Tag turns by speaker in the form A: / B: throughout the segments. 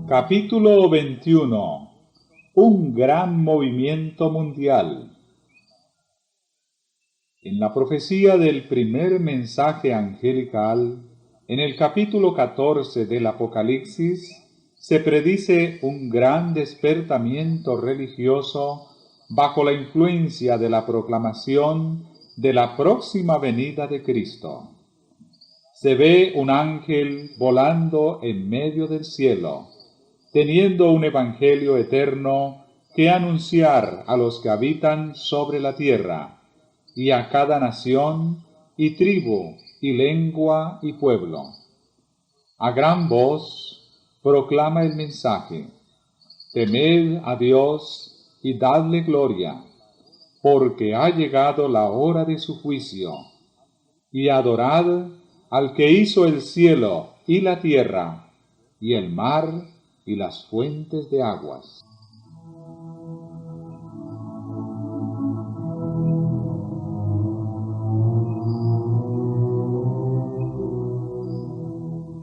A: Capítulo 21. Un gran movimiento mundial. En la profecía del primer mensaje angelical, en el capítulo 14 del Apocalipsis, se predice un gran despertamiento religioso bajo la influencia de la proclamación de la próxima venida de Cristo. Se ve un ángel volando en medio del cielo, teniendo un evangelio eterno que anunciar a los que habitan sobre la tierra, y a cada nación, y tribu, y lengua, y pueblo. A gran voz proclama el mensaje: temed a Dios y dadle gloria, porque ha llegado la hora de su juicio, y adorad al que hizo el cielo y la tierra, y el mar, y las fuentes de aguas.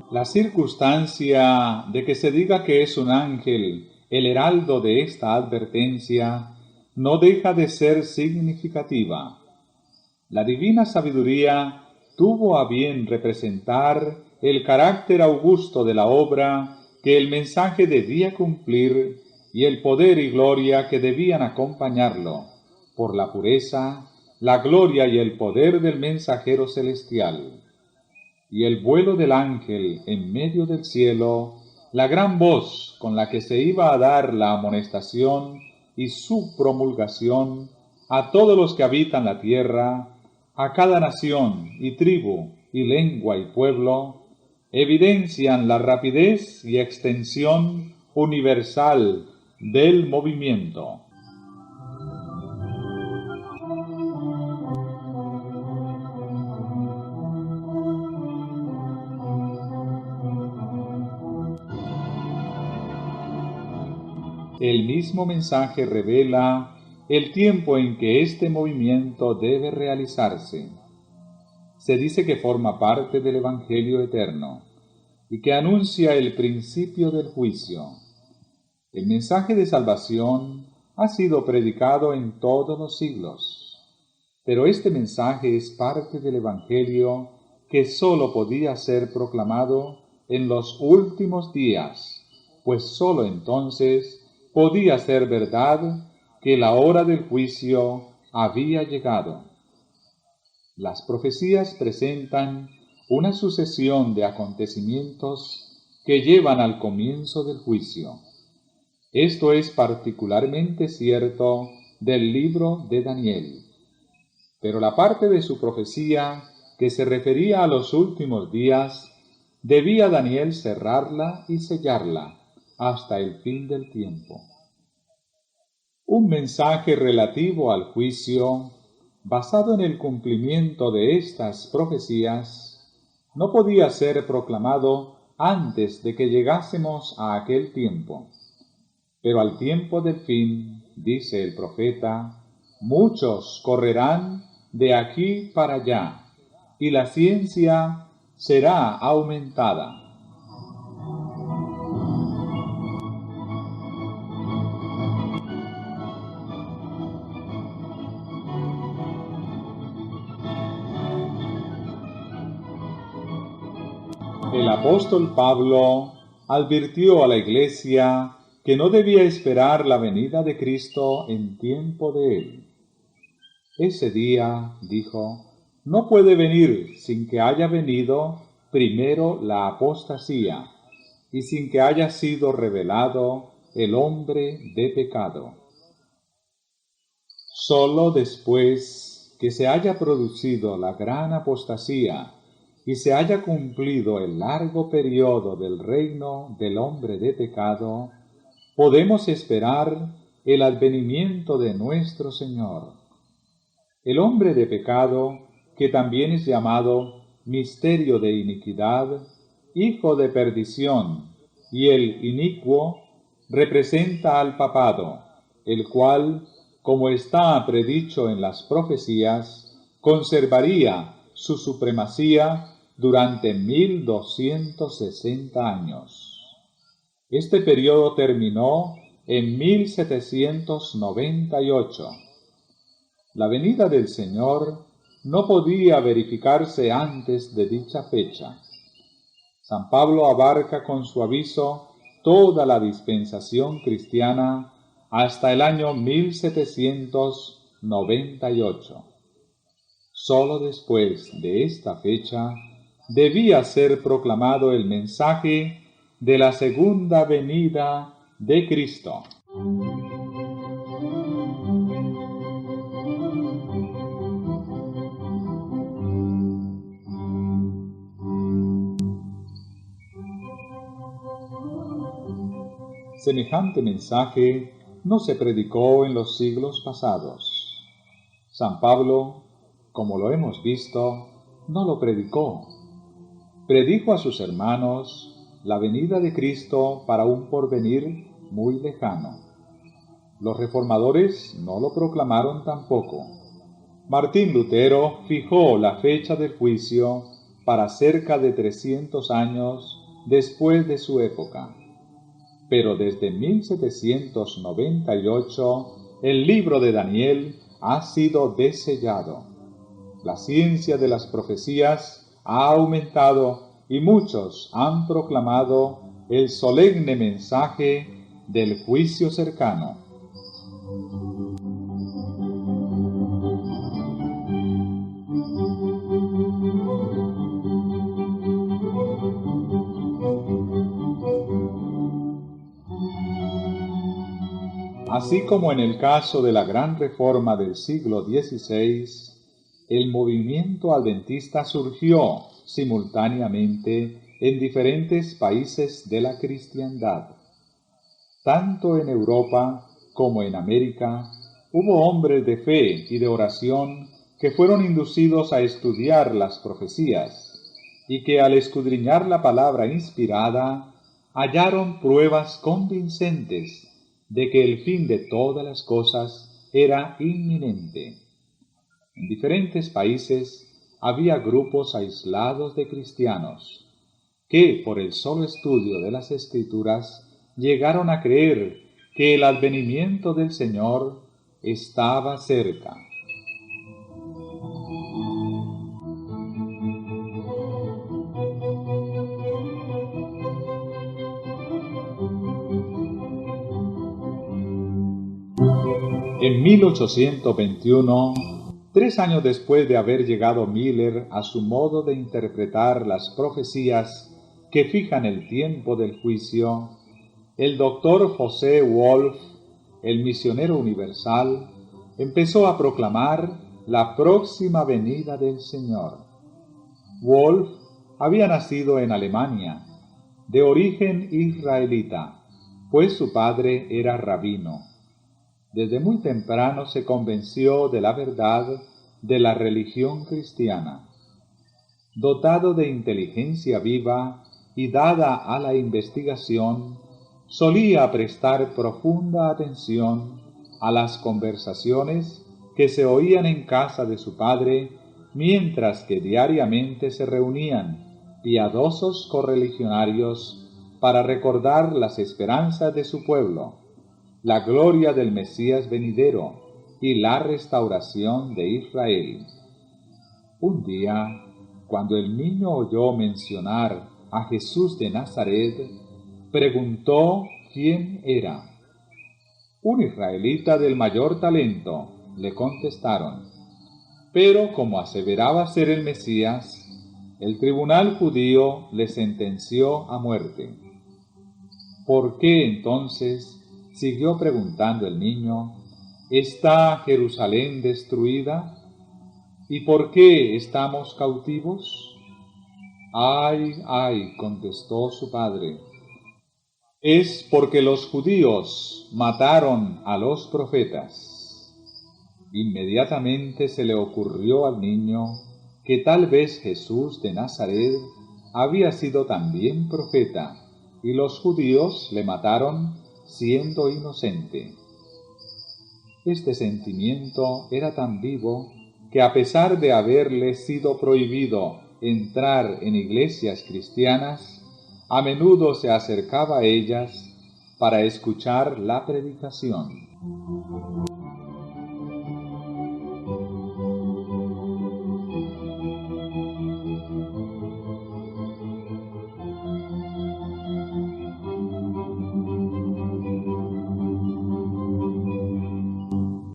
A: La circunstancia de que se diga que es un ángel el heraldo de esta advertencia no deja de ser significativa. La divina sabiduría tuvo a bien representar el carácter augusto de la obra que el mensaje debía cumplir y el poder y gloria que debían acompañarlo, por la pureza, la gloria y el poder del mensajero celestial. Y el vuelo del ángel en medio del cielo, la gran voz con la que se iba a dar la amonestación y su promulgación a todos los que habitan la tierra, a cada nación y tribu y lengua y pueblo, evidencian la rapidez y extensión universal del movimiento. El mismo mensaje revela el tiempo en que este movimiento debe realizarse. Se dice que forma parte del Evangelio eterno y que anuncia el principio del juicio. El mensaje de salvación ha sido predicado en todos los siglos, pero este mensaje es parte del Evangelio que sólo podía ser proclamado en los últimos días, pues sólo entonces podía ser verdad que la hora del juicio había llegado. Las profecías presentan una sucesión de acontecimientos que llevan al comienzo del juicio. Esto es particularmente cierto del libro de Daniel. Pero la parte de su profecía que se refería a los últimos días, debía Daniel cerrarla y sellarla hasta el fin del tiempo. Un mensaje relativo al juicio, basado en el cumplimiento de estas profecías, no podía ser proclamado antes de que llegásemos a aquel tiempo. Pero al tiempo del fin, dice el profeta, muchos correrán de aquí para allá, y la ciencia será aumentada. El apóstol Pablo advirtió a la Iglesia que no debía esperar la venida de Cristo en tiempo de él. Ese día, dijo, no puede venir sin que haya venido primero la apostasía y sin que haya sido revelado el hombre de pecado. Sólo después que se haya producido la gran apostasía y se haya cumplido el largo periodo del reino del hombre de pecado, podemos esperar el advenimiento de nuestro Señor. El hombre de pecado, que también es llamado misterio de iniquidad, hijo de perdición, y el inicuo, representa al papado, el cual, como está predicho en las profecías, conservaría su supremacía durante 1260 años. Este periodo terminó en 1798. La venida del Señor no podía verificarse antes de dicha fecha. San Pablo abarca con su aviso toda la dispensación cristiana hasta el año 1798. Solo después de esta fecha debía ser proclamado el mensaje de la segunda venida de Cristo. Semejante mensaje no se predicó en los siglos pasados. San Pablo, como lo hemos visto, no lo predicó. Predijo a sus hermanos la venida de Cristo para un porvenir muy lejano. Los reformadores no lo proclamaron tampoco. Martín Lutero fijó la fecha del juicio para cerca de 300 años después de su época. Pero desde 1798 el libro de Daniel ha sido desellado. La ciencia de las profecías ha aumentado y muchos han proclamado el solemne mensaje del juicio cercano. Así como en el caso de la Gran Reforma del siglo XVI, el movimiento adventista surgió simultáneamente en diferentes países de la cristiandad. Tanto en Europa como en América hubo hombres de fe y de oración que fueron inducidos a estudiar las profecías y que al escudriñar la palabra inspirada hallaron pruebas convincentes de que el fin de todas las cosas era inminente. En diferentes países había grupos aislados de cristianos que, por el solo estudio de las Escrituras, llegaron a creer que el advenimiento del Señor estaba cerca. En 1821, 3 años después de haber llegado Miller a su modo de interpretar las profecías que fijan el tiempo del juicio, el doctor José Wolf, el misionero universal, empezó a proclamar la próxima venida del Señor. Wolf había nacido en Alemania, de origen israelita, pues su padre era rabino. Desde muy temprano se convenció de la verdad de la religión cristiana. Dotado de inteligencia viva y dada a la investigación, solía prestar profunda atención a las conversaciones que se oían en casa de su padre, mientras que diariamente se reunían piadosos correligionarios para recordar las esperanzas de su pueblo, la gloria del Mesías venidero y la restauración de Israel. Un día, cuando el niño oyó mencionar a Jesús de Nazaret, preguntó quién era. Un israelita del mayor talento, le contestaron. Pero como aseveraba ser el Mesías, el tribunal judío le sentenció a muerte. ¿Por qué entonces, siguió preguntando el niño, está Jerusalén destruida? ¿Y por qué estamos cautivos? Ay, ay, contestó su padre, es porque los judíos mataron a los profetas. Inmediatamente se le ocurrió al niño que tal vez Jesús de Nazaret había sido también profeta, y los judíos le mataron siendo inocente. Este sentimiento era tan vivo que a pesar de haberle sido prohibido entrar en iglesias cristianas, A menudo se acercaba a ellas para escuchar la predicación.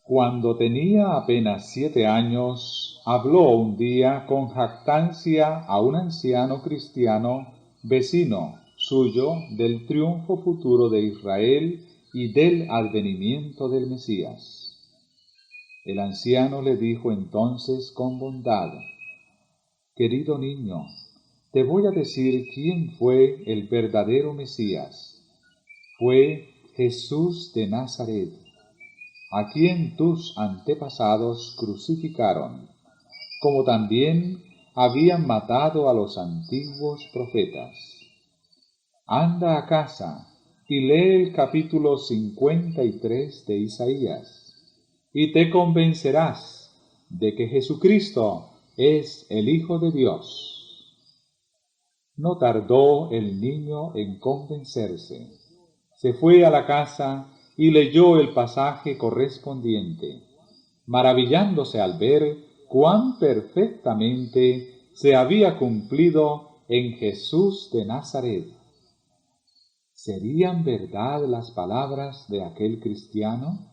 A: Cuando tenía apenas 7 años, habló un día con jactancia a un anciano cristiano vecino suyo del triunfo futuro de Israel y del advenimiento del Mesías. El anciano le dijo entonces con bondad: «Querido niño, te voy a decir quién fue el verdadero Mesías. Fue Jesús de Nazaret, a quien tus antepasados crucificaron, como también habían matado a los antiguos profetas. Anda a casa y lee el capítulo 53 de Isaías, y te convencerás de que Jesucristo es el Hijo de Dios». No tardó el niño en convencerse. Se fue a la casa y leyó el pasaje correspondiente, maravillándose al ver cuán perfectamente se había cumplido en Jesús de Nazaret. ¿Serían verdad las palabras de aquel cristiano?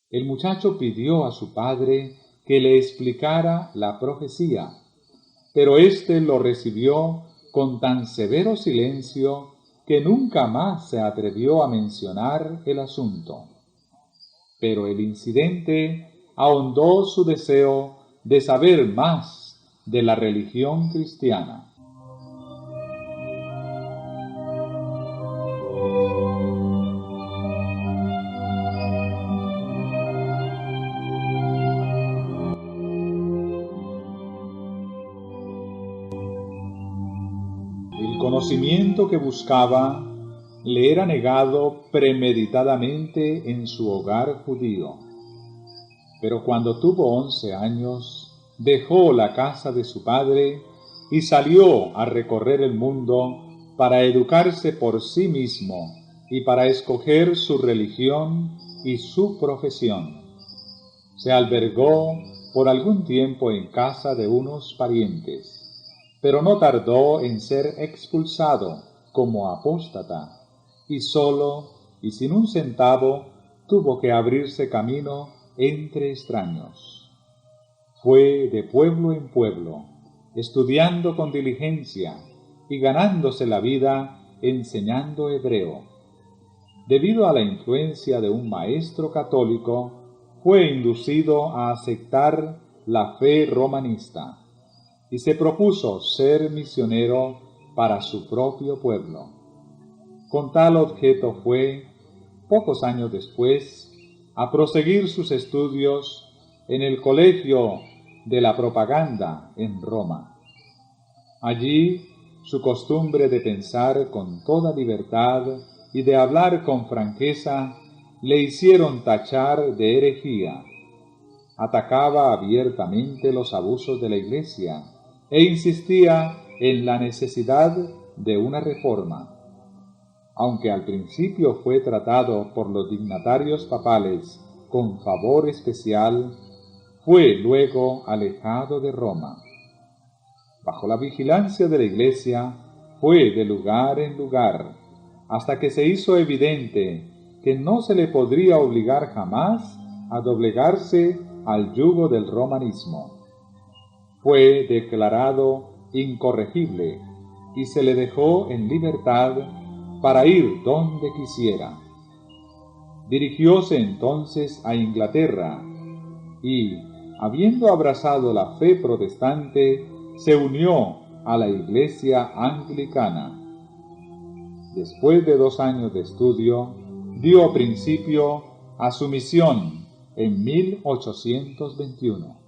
A: El muchacho pidió a su padre que le explicara la profecía, pero éste lo recibió con tan severo silencio que nunca más se atrevió a mencionar el asunto. Pero el incidente ahondó su deseo de saber más de la religión cristiana. El conocimiento que buscaba le era negado premeditadamente en su hogar judío. Pero cuando tuvo 11 años, dejó la casa de su padre y salió a recorrer el mundo para educarse por sí mismo y para escoger su religión y su profesión. Se albergó por algún tiempo en casa de unos parientes, pero no tardó en ser expulsado como apóstata, y solo y sin un centavo tuvo que abrirse camino entre extraños. Fue de pueblo en pueblo, estudiando con diligencia y ganándose la vida enseñando hebreo. Debido a la influencia de un maestro católico, fue inducido a aceptar la fe romanista y se propuso ser misionero para su propio pueblo. Con tal objeto fue, pocos años después, a proseguir sus estudios en el Colegio de la Propaganda en Roma. Allí, su costumbre de pensar con toda libertad y de hablar con franqueza le hicieron tachar de herejía. Atacaba abiertamente los abusos de la Iglesia e insistía en la necesidad de una reforma. Aunque al principio fue tratado por los dignatarios papales con favor especial, fue luego alejado de Roma. Bajo la vigilancia de la Iglesia, fue de lugar en lugar, hasta que se hizo evidente que no se le podría obligar jamás a doblegarse al yugo del romanismo. Fue declarado incorregible y se le dejó en libertad para ir donde quisiera. Dirigióse entonces a Inglaterra y, habiendo abrazado la fe protestante, se unió a la Iglesia anglicana. Después de 2 años de estudio, dio principio a su misión en 1821.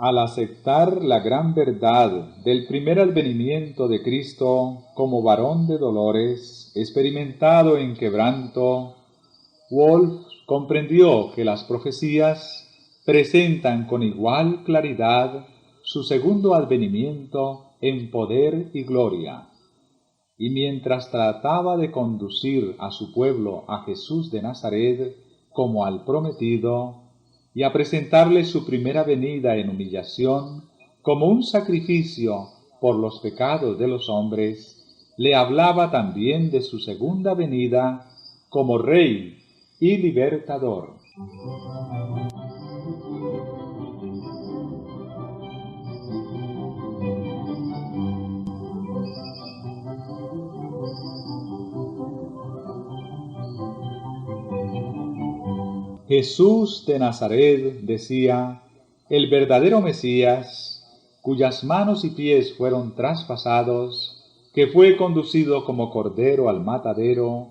A: al aceptar la gran verdad del primer advenimiento de Cristo como varón de dolores, experimentado en quebranto, Wolf comprendió que las profecías presentan con igual claridad su segundo advenimiento en poder y gloria. Y mientras trataba de conducir a su pueblo a Jesús de Nazaret como al prometido, y a presentarle su primera venida en humillación como un sacrificio por los pecados de los hombres, le hablaba también de su segunda venida como Rey y Libertador. Jesús de Nazaret, decía, el verdadero Mesías, cuyas manos y pies fueron traspasados, que fue conducido como cordero al matadero,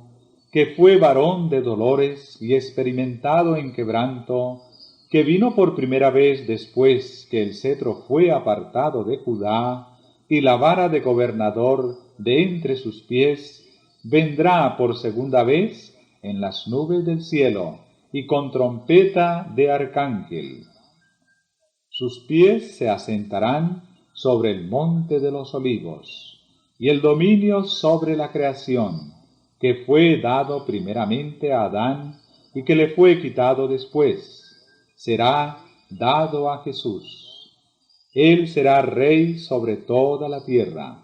A: que fue varón de dolores y experimentado en quebranto, que vino por primera vez después que el cetro fue apartado de Judá y la vara de gobernador de entre sus pies, vendrá por segunda vez en las nubes del cielo y con trompeta de arcángel. Sus pies se asentarán sobre el monte de los olivos, y el dominio sobre la creación, que fue dado primeramente a Adán y que le fue quitado después, será dado a Jesús. Él será rey sobre toda la tierra.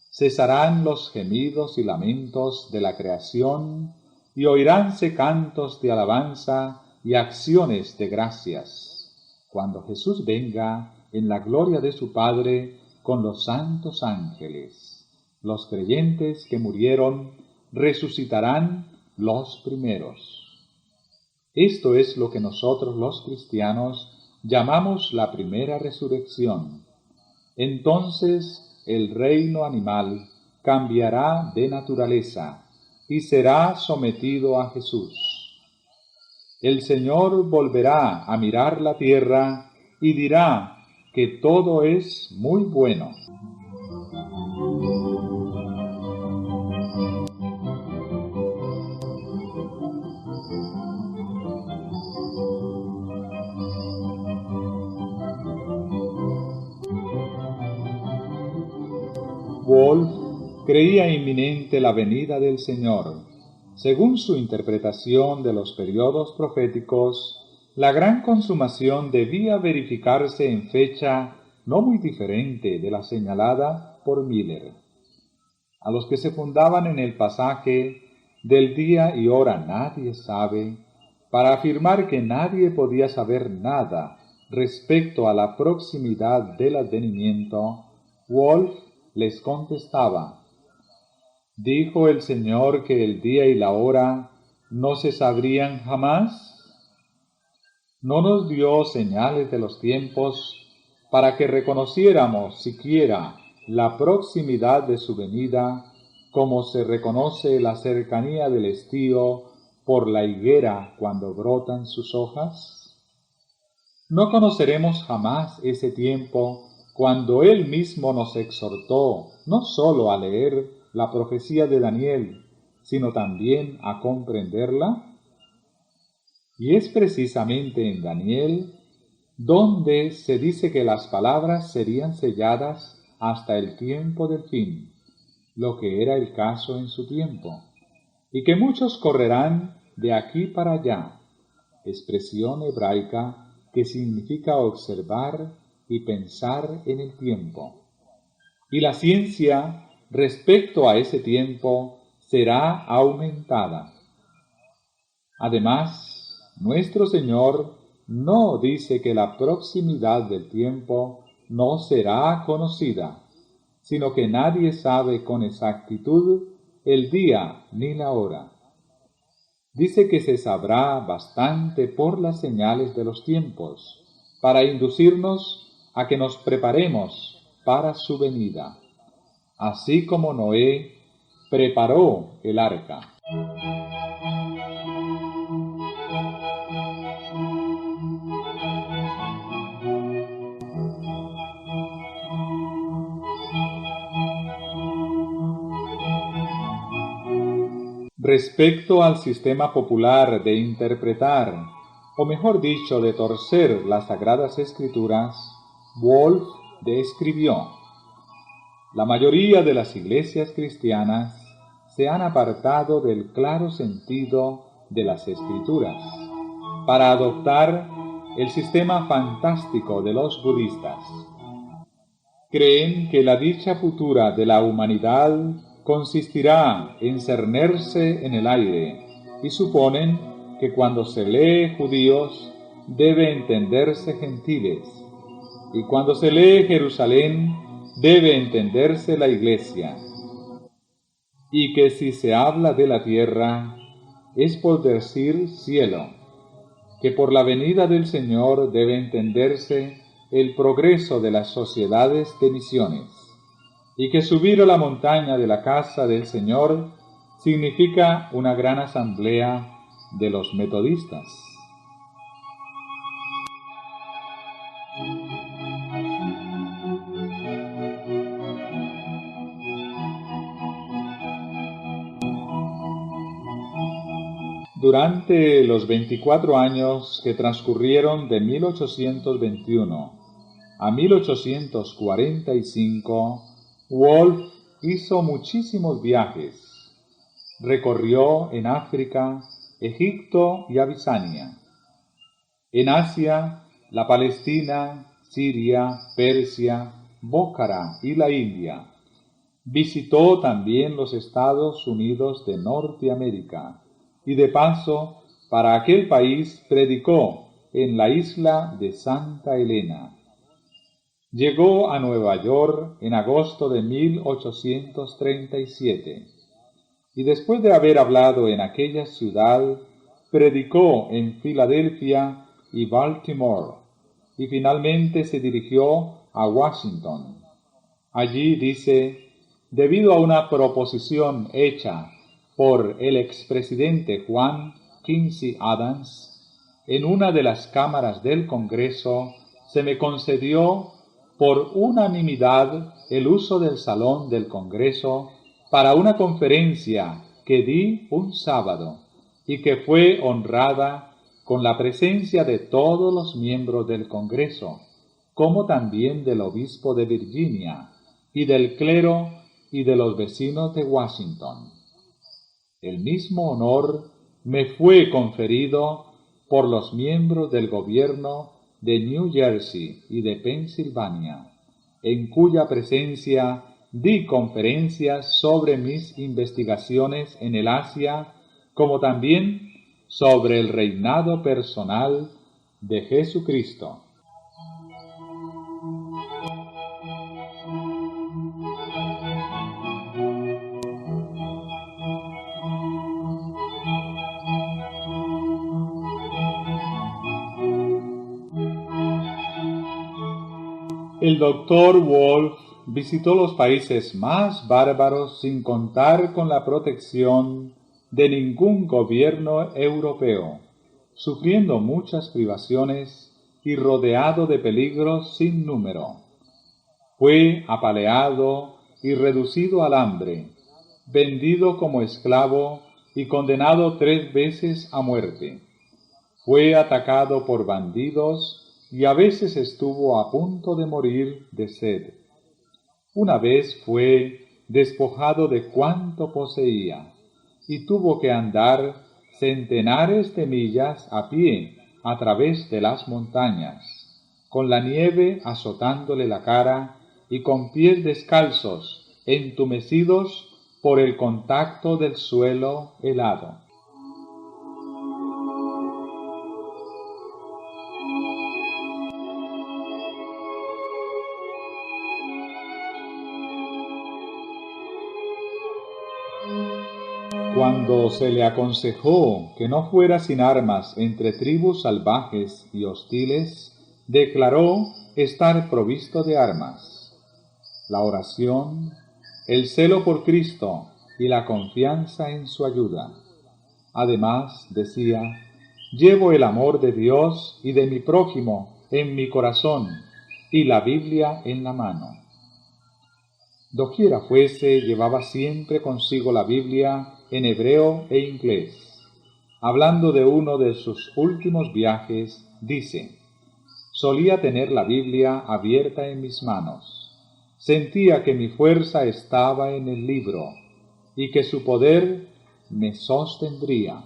A: Cesarán los gemidos y lamentos de la creación, y oiránse cantos de alabanza y acciones de gracias, cuando Jesús venga en la gloria de su Padre con los santos ángeles. Los creyentes que murieron resucitarán los primeros. Esto es lo que nosotros los cristianos llamamos la primera resurrección. Entonces el reino animal cambiará de naturaleza y será sometido a Jesús. El Señor volverá a mirar la tierra y dirá que todo es muy bueno. Wolf creía inminente la venida del Señor. Según su interpretación de los periodos proféticos, la gran consumación debía verificarse en fecha no muy diferente de la señalada por Miller. A los que se fundaban en el pasaje del día y hora nadie sabe, para afirmar que nadie podía saber nada respecto a la proximidad del advenimiento, Wolf les contestaba: ¿dijo el Señor que el día y la hora no se sabrían jamás? ¿No nos dio señales de los tiempos para que reconociéramos siquiera la proximidad de su venida, como se reconoce la cercanía del estío por la higuera cuando brotan sus hojas? No conoceremos jamás ese tiempo cuando Él mismo nos exhortó no sólo a leer la profecía de Daniel, sino también a comprenderla. Y es precisamente en Daniel donde se dice que las palabras serían selladas hasta el tiempo del fin, lo que era el caso en su tiempo, y que muchos correrán de aquí para allá, expresión hebraica que significa observar y pensar en el tiempo. Y la ciencia respecto a ese tiempo será aumentada. Además, nuestro Señor no dice que la proximidad del tiempo no será conocida, sino que nadie sabe con exactitud el día ni la hora. Dice que se sabrá bastante por las señales de los tiempos, para inducirnos a que nos preparemos para su venida, así como Noé preparó el arca. Respecto al sistema popular de interpretar, o mejor dicho, de torcer las Sagradas Escrituras, Wolf describió: la mayoría de las iglesias cristianas se han apartado del claro sentido de las Escrituras para adoptar el sistema fantástico de los budistas. Creen que la dicha futura de la humanidad consistirá en cernerse en el aire y suponen que cuando se lee judíos debe entenderse gentiles y cuando se lee Jerusalén debe entenderse la iglesia, y que si se habla de la tierra es por decir cielo, que por la venida del Señor debe entenderse el progreso de las sociedades de misiones, y que subir a la montaña de la casa del Señor significa una gran asamblea de los metodistas. Durante los 24 años que transcurrieron de 1821 a 1845, Wolf hizo muchísimos viajes. Recorrió en África, Egipto y Abisania. En Asia, la Palestina, Siria, Persia, Bókhara y la India. Visitó también los Estados Unidos de Norteamérica y de paso para aquel país predicó en la isla de Santa Elena. Llegó a Nueva York en agosto de 1837 y después de haber hablado en aquella ciudad, predicó en Filadelfia y Baltimore y finalmente se dirigió a Washington. Allí dice: debido a una proposición hecha por el expresidente Juan Quincy Adams, en una de las cámaras del Congreso se me concedió por unanimidad el uso del salón del Congreso para una conferencia que di un sábado y que fue honrada con la presencia de todos los miembros del Congreso, como también del obispo de Virginia y del clero y de los vecinos de Washington. El mismo honor me fue conferido por los miembros del gobierno de New Jersey y de Pensilvania, en cuya presencia di conferencias sobre mis investigaciones en el Asia, como también sobre el reinado personal de Jesucristo. El doctor Wolf visitó los países más bárbaros sin contar con la protección de ningún gobierno europeo, sufriendo muchas privaciones y rodeado de peligros sin número. Fue apaleado y reducido al hambre, vendido como esclavo y condenado 3 veces a muerte. Fue atacado por bandidos y a veces estuvo a punto de morir de sed. Una vez fue despojado de cuanto poseía y tuvo que andar centenares de millas a pie a través de las montañas, con la nieve azotándole la cara y con pies descalzos, entumecidos por el contacto del suelo helado. Cuando se le aconsejó que no fuera sin armas entre tribus salvajes y hostiles, declaró estar provisto de armas. La oración, el celo por Cristo y la confianza en su ayuda. Además, decía: llevo el amor de Dios y de mi prójimo en mi corazón y la Biblia en la mano. Doquiera fuese, llevaba siempre consigo la Biblia en hebreo e inglés. Hablando de uno de sus últimos viajes, dice: solía tener la Biblia abierta en mis manos. Sentía que mi fuerza estaba en el libro y que su poder me sostendría.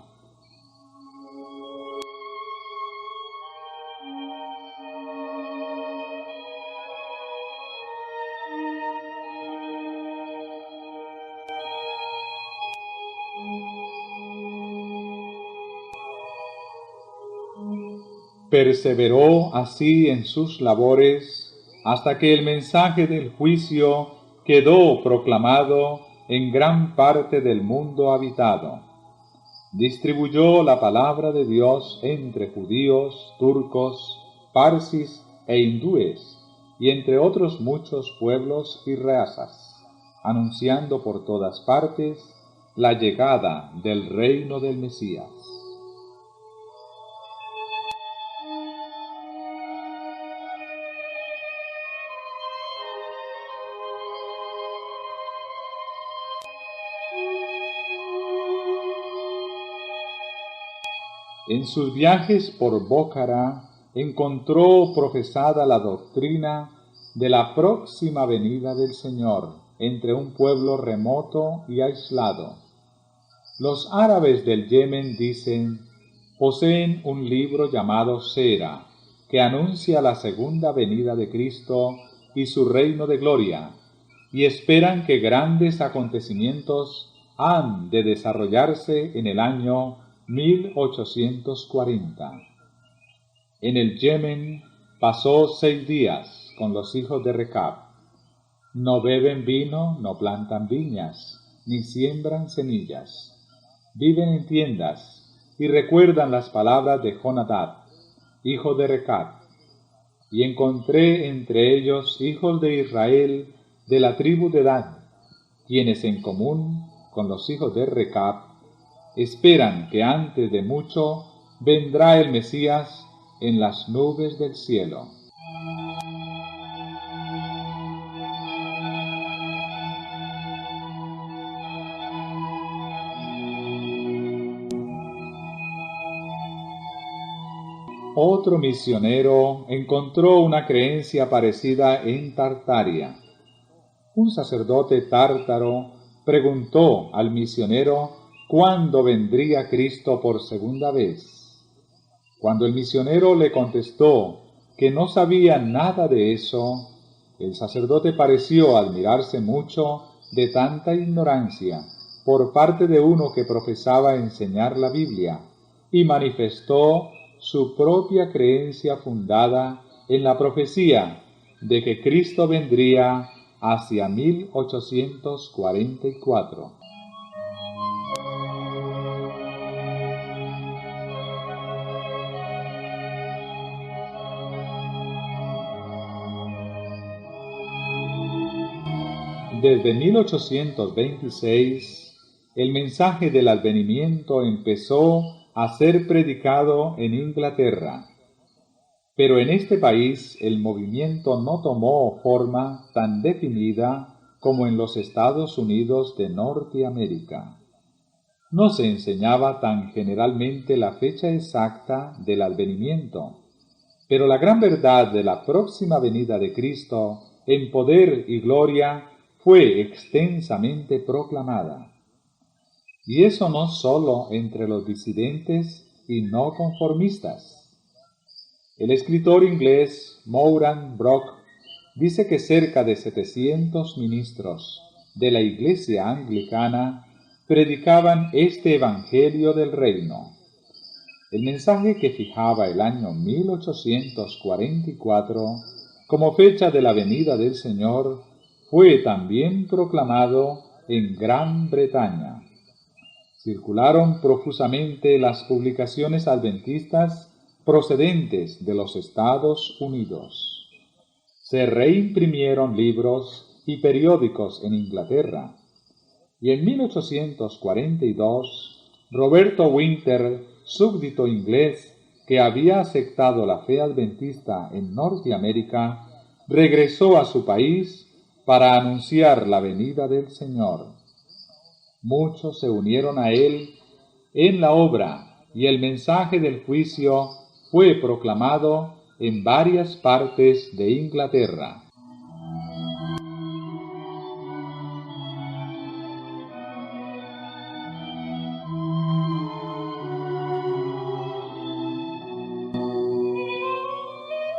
A: Perseveró así en sus labores hasta que el mensaje del juicio quedó proclamado en gran parte del mundo habitado. Distribuyó la palabra de Dios entre judíos, turcos, parsis e hindúes, y entre otros muchos pueblos y razas, anunciando por todas partes la llegada del reino del Mesías. En sus viajes por Bókhara encontró profesada la doctrina de la próxima venida del Señor entre un pueblo remoto y aislado. Los árabes del Yemen, dicen, poseen un libro llamado Sera, que anuncia la segunda venida de Cristo y su reino de gloria, y esperan que grandes acontecimientos han de desarrollarse en el año 1840. En el Yemen pasó 6 días con los hijos de Recab. No beben vino, no plantan viñas, ni siembran semillas. Viven en tiendas y recuerdan las palabras de Jonadab, hijo de Recab. Y encontré entre ellos hijos de Israel de la tribu de Dan, quienes en común con los hijos de Recab esperan que antes de mucho vendrá el Mesías en las nubes del cielo. Otro misionero encontró una creencia parecida en Tartaria. Un sacerdote tártaro preguntó al misionero cuándo vendría Cristo por segunda vez. Cuando el misionero le contestó que no sabía nada de eso, el sacerdote pareció admirarse mucho de tanta ignorancia por parte de uno que profesaba enseñar la Biblia, y manifestó su propia creencia fundada en la profecía de que Cristo vendría hacia 1844. Desde 1826, el mensaje del advenimiento empezó a ser predicado en Inglaterra, pero en este país el movimiento no tomó forma tan definida como en los Estados Unidos de Norteamérica. No se enseñaba tan generalmente la fecha exacta del advenimiento, pero la gran verdad de la próxima venida de Cristo en poder y gloria fue extensamente proclamada. Y eso no sólo entre los disidentes y no conformistas. El escritor inglés Moran Brock dice que cerca de 700 ministros de la Iglesia anglicana predicaban este Evangelio del Reino. El mensaje que fijaba el año 1844 como fecha de la venida del Señor fue también proclamado en Gran Bretaña. Circularon profusamente las publicaciones adventistas procedentes de los Estados Unidos. Se reimprimieron libros y periódicos en Inglaterra. Y en 1842, Roberto Winter, súbdito inglés que había aceptado la fe adventista en Norteamérica, regresó a su país para anunciar la venida del Señor. Muchos se unieron a él en la obra, y el mensaje del juicio fue proclamado en varias partes de Inglaterra.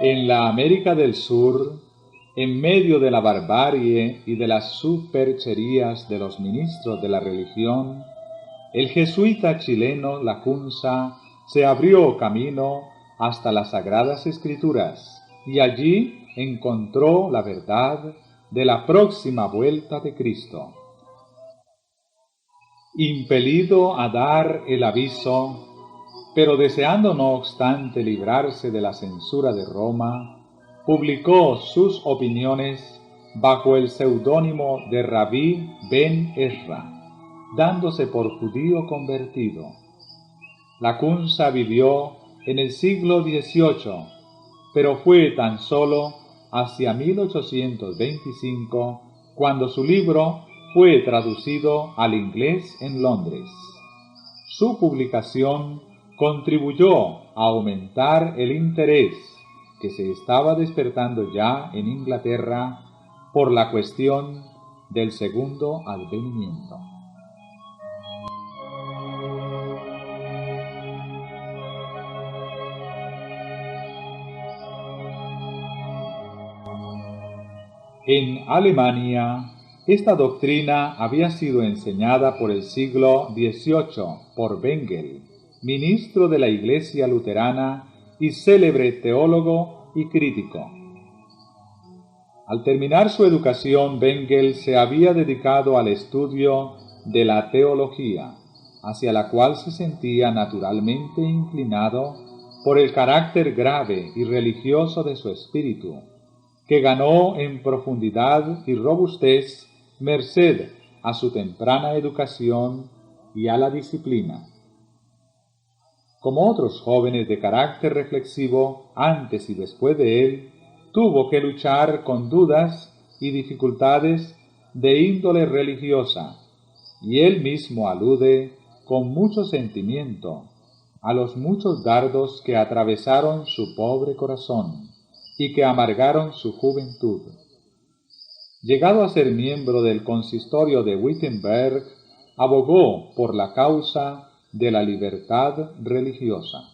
A: En la América del Sur, en medio de la barbarie y de las supercherías de los ministros de la religión, el jesuita chileno Lacunza se abrió camino hasta las Sagradas Escrituras y allí encontró la verdad de la próxima vuelta de Cristo. Impelido a dar el aviso, pero deseando no obstante librarse de la censura de Roma, publicó sus opiniones bajo el seudónimo de Rabí Ben Ezra, dándose por judío convertido. Lacunza vivió en el siglo XVIII, pero fue tan solo hacia 1825 cuando su libro fue traducido al inglés en Londres. Su publicación contribuyó a aumentar el interés que se estaba despertando ya en Inglaterra por la cuestión del segundo advenimiento. En Alemania, esta doctrina había sido enseñada por el siglo XVIII por Bengel, ministro de la Iglesia luterana y célebre teólogo y crítico. Al terminar su educación, Bengel se había dedicado al estudio de la teología, hacia la cual se sentía naturalmente inclinado por el carácter grave y religioso de su espíritu, que ganó en profundidad y robustez merced a su temprana educación y a la disciplina. Como otros jóvenes de carácter reflexivo, antes y después de él, tuvo que luchar con dudas y dificultades de índole religiosa, y él mismo alude con mucho sentimiento a los muchos dardos que atravesaron su pobre corazón y que amargaron su juventud. Llegado a ser miembro del consistorio de Wittenberg, abogó por la causa de la libertad religiosa.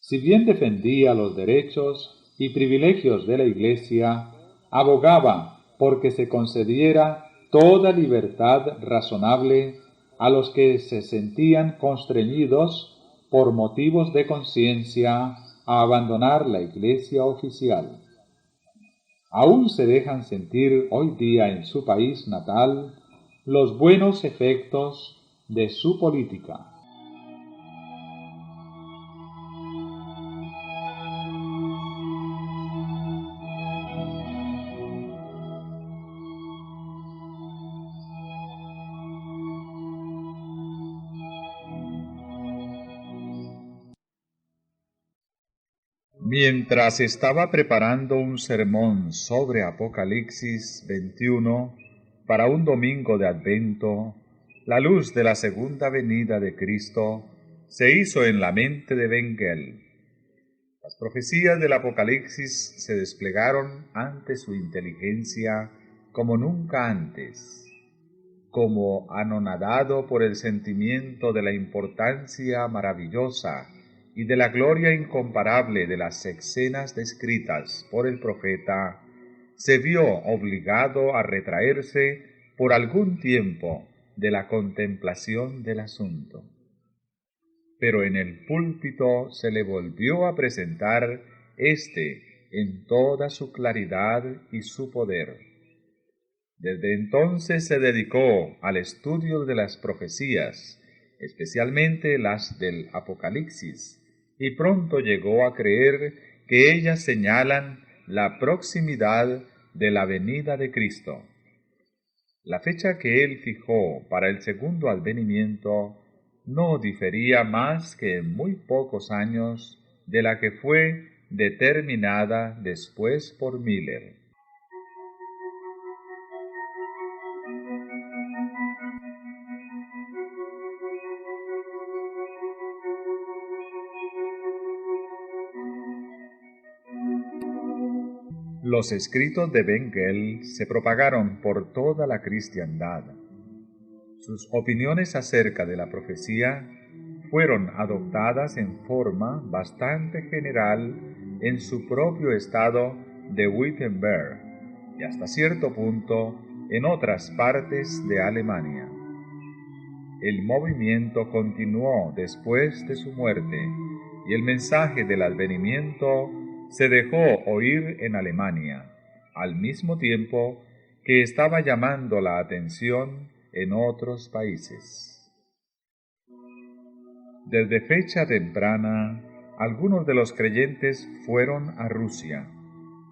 A: Si bien defendía los derechos y privilegios de la Iglesia, abogaba porque se concediera toda libertad razonable a los que se sentían constreñidos por motivos de conciencia a abandonar la Iglesia oficial. Aún se dejan sentir hoy día en su país natal los buenos efectos de su política. Mientras estaba preparando un sermón sobre Apocalipsis 21 para un domingo de Adviento, la luz de la segunda venida de Cristo se hizo en la mente de Bengel. Las profecías del Apocalipsis se desplegaron ante su inteligencia como nunca antes. Como anonadado por el sentimiento de la importancia maravillosa y de la gloria incomparable de las escenas descritas por el profeta, se vio obligado a retraerse por algún tiempo de la contemplación del asunto. Pero en el púlpito se le volvió a presentar en toda su claridad y su poder. Desde entonces se dedicó al estudio de las profecías, especialmente las del Apocalipsis, y pronto llegó a creer que ellas señalan la proximidad de la venida de Cristo. La fecha que él fijó para el segundo advenimiento no difería más que en muy pocos años de la que fue determinada después por Miller. Los escritos de Bengel se propagaron por toda la cristiandad. Sus opiniones acerca de la profecía fueron adoptadas en forma bastante general en su propio estado de Wittenberg y hasta cierto punto en otras partes de Alemania. El movimiento continuó después de su muerte y el mensaje del advenimiento se dejó oír en Alemania, al mismo tiempo que estaba llamando la atención en otros países. Desde fecha temprana, algunos de los creyentes fueron a Rusia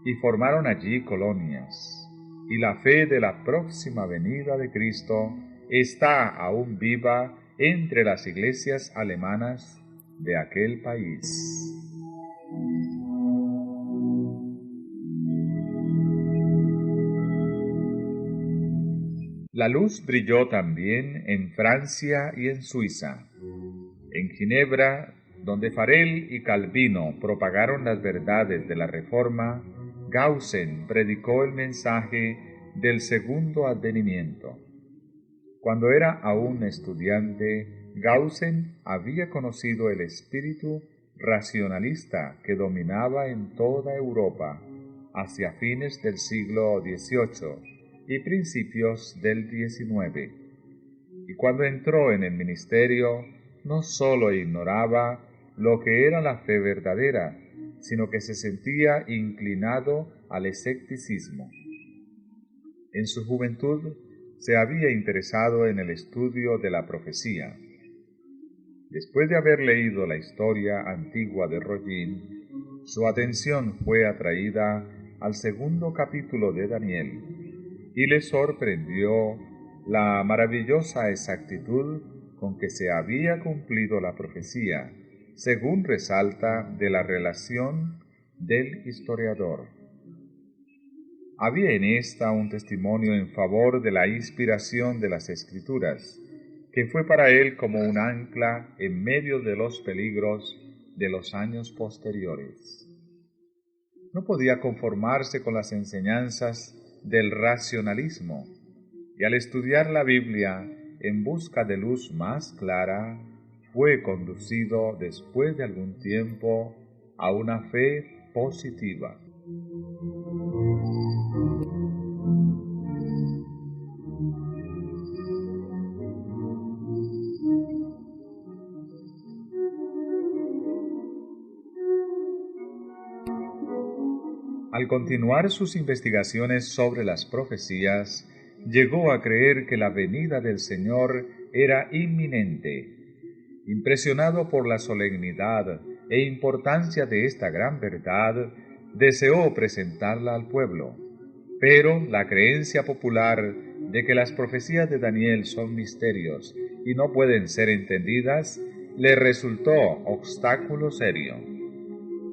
A: y formaron allí colonias, y la fe de la próxima venida de Cristo está aún viva entre las iglesias alemanas de aquel país. La luz brilló también en Francia y en Suiza. En Ginebra, donde Farel y Calvino propagaron las verdades de la Reforma, Gaussen predicó el mensaje del segundo advenimiento. Cuando era aún estudiante, Gaussen había conocido el espíritu racionalista que dominaba en toda Europa hacia fines del siglo XVIII y principios del XIX. Y cuando entró en el ministerio, no sólo ignoraba lo que era la fe verdadera, sino que se sentía inclinado al escepticismo. En su juventud se había interesado en el estudio de la profecía. Después de haber leído la historia antigua de Rollin, su atención fue atraída al segundo capítulo de Daniel, y le sorprendió la maravillosa exactitud con que se había cumplido la profecía, según resalta de la relación del historiador. Había en esta un testimonio en favor de la inspiración de las Escrituras, que fue para él como un ancla en medio de los peligros de los años posteriores. No podía conformarse con las enseñanzas del racionalismo, y al estudiar la Biblia en busca de luz más clara, fue conducido después de algún tiempo a una fe positiva. Al continuar sus investigaciones sobre las profecías, llegó a creer que la venida del Señor era inminente. Impresionado por la solemnidad e importancia de esta gran verdad, deseó presentarla al pueblo. Pero la creencia popular de que las profecías de Daniel son misterios y no pueden ser entendidas, le resultó obstáculo serio.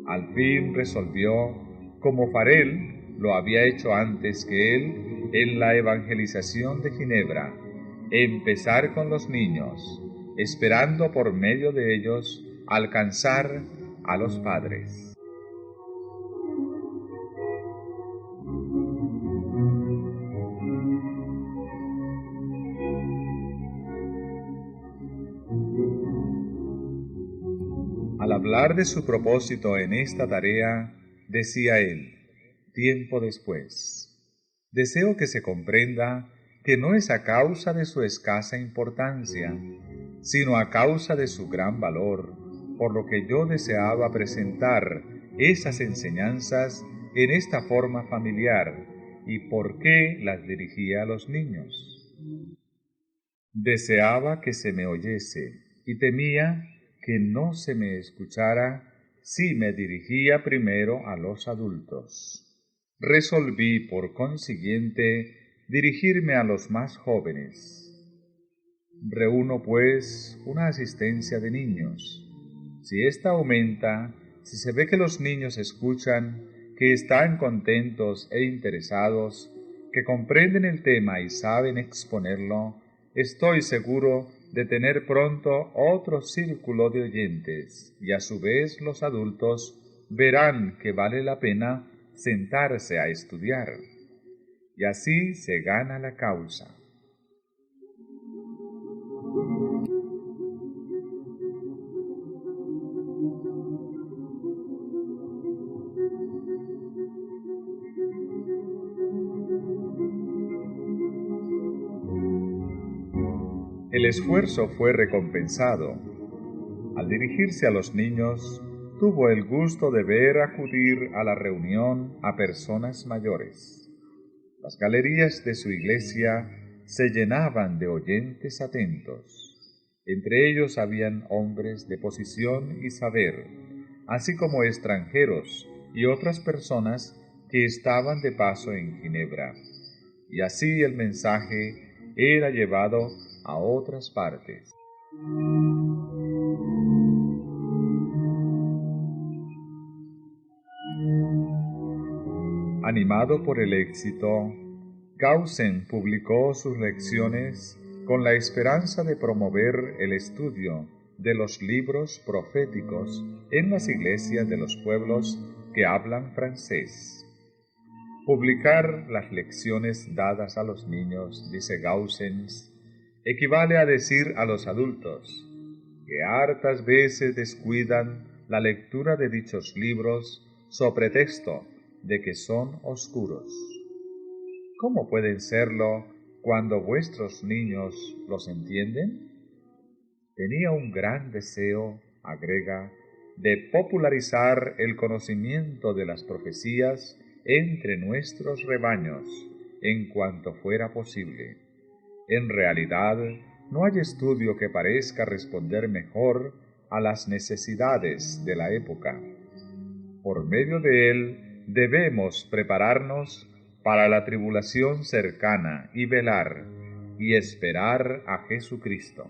A: Al fin resolvió, como Farel lo había hecho antes que él en la evangelización de Ginebra, empezar con los niños, esperando por medio de ellos alcanzar a los padres. Al hablar de su propósito en esta tarea, decía él, tiempo después, deseo que se comprenda que no es a causa de su escasa importancia, sino a causa de su gran valor, por lo que yo deseaba presentar esas enseñanzas en esta forma familiar y por qué las dirigía a los niños. Deseaba que se me oyese y temía que no se me escuchara si me dirigía primero a los adultos. Resolví, por consiguiente, dirigirme a los más jóvenes. Reúno, pues, una asistencia de niños. Si ésta aumenta, si se ve que los niños escuchan, que están contentos e interesados, que comprenden el tema y saben exponerlo, estoy seguro de tener pronto otro círculo de oyentes, y a su vez los adultos verán que vale la pena sentarse a estudiar, y así se gana la causa. El esfuerzo fue recompensado. Al dirigirse a los niños, tuvo el gusto de ver acudir a la reunión a personas mayores. Las galerías de su iglesia se llenaban de oyentes atentos. Entre ellos habían hombres de posición y saber, así como extranjeros y otras personas que estaban de paso en Ginebra. Y así el mensaje era llevado a otras partes. Animado por el éxito, Gaussen publicó sus lecciones con la esperanza de promover el estudio de los libros proféticos en las iglesias de los pueblos que hablan francés. Publicar las lecciones dadas a los niños, dice Gaussen, equivale a decir a los adultos que hartas veces descuidan la lectura de dichos libros so pretexto de que son oscuros. ¿Cómo pueden serlo cuando vuestros niños los entienden? Tenía un gran deseo, agrega, de popularizar el conocimiento de las profecías entre nuestros rebaños en cuanto fuera posible. En realidad, no hay estudio que parezca responder mejor a las necesidades de la época. Por medio de él debemos prepararnos para la tribulación cercana y velar y esperar a Jesucristo.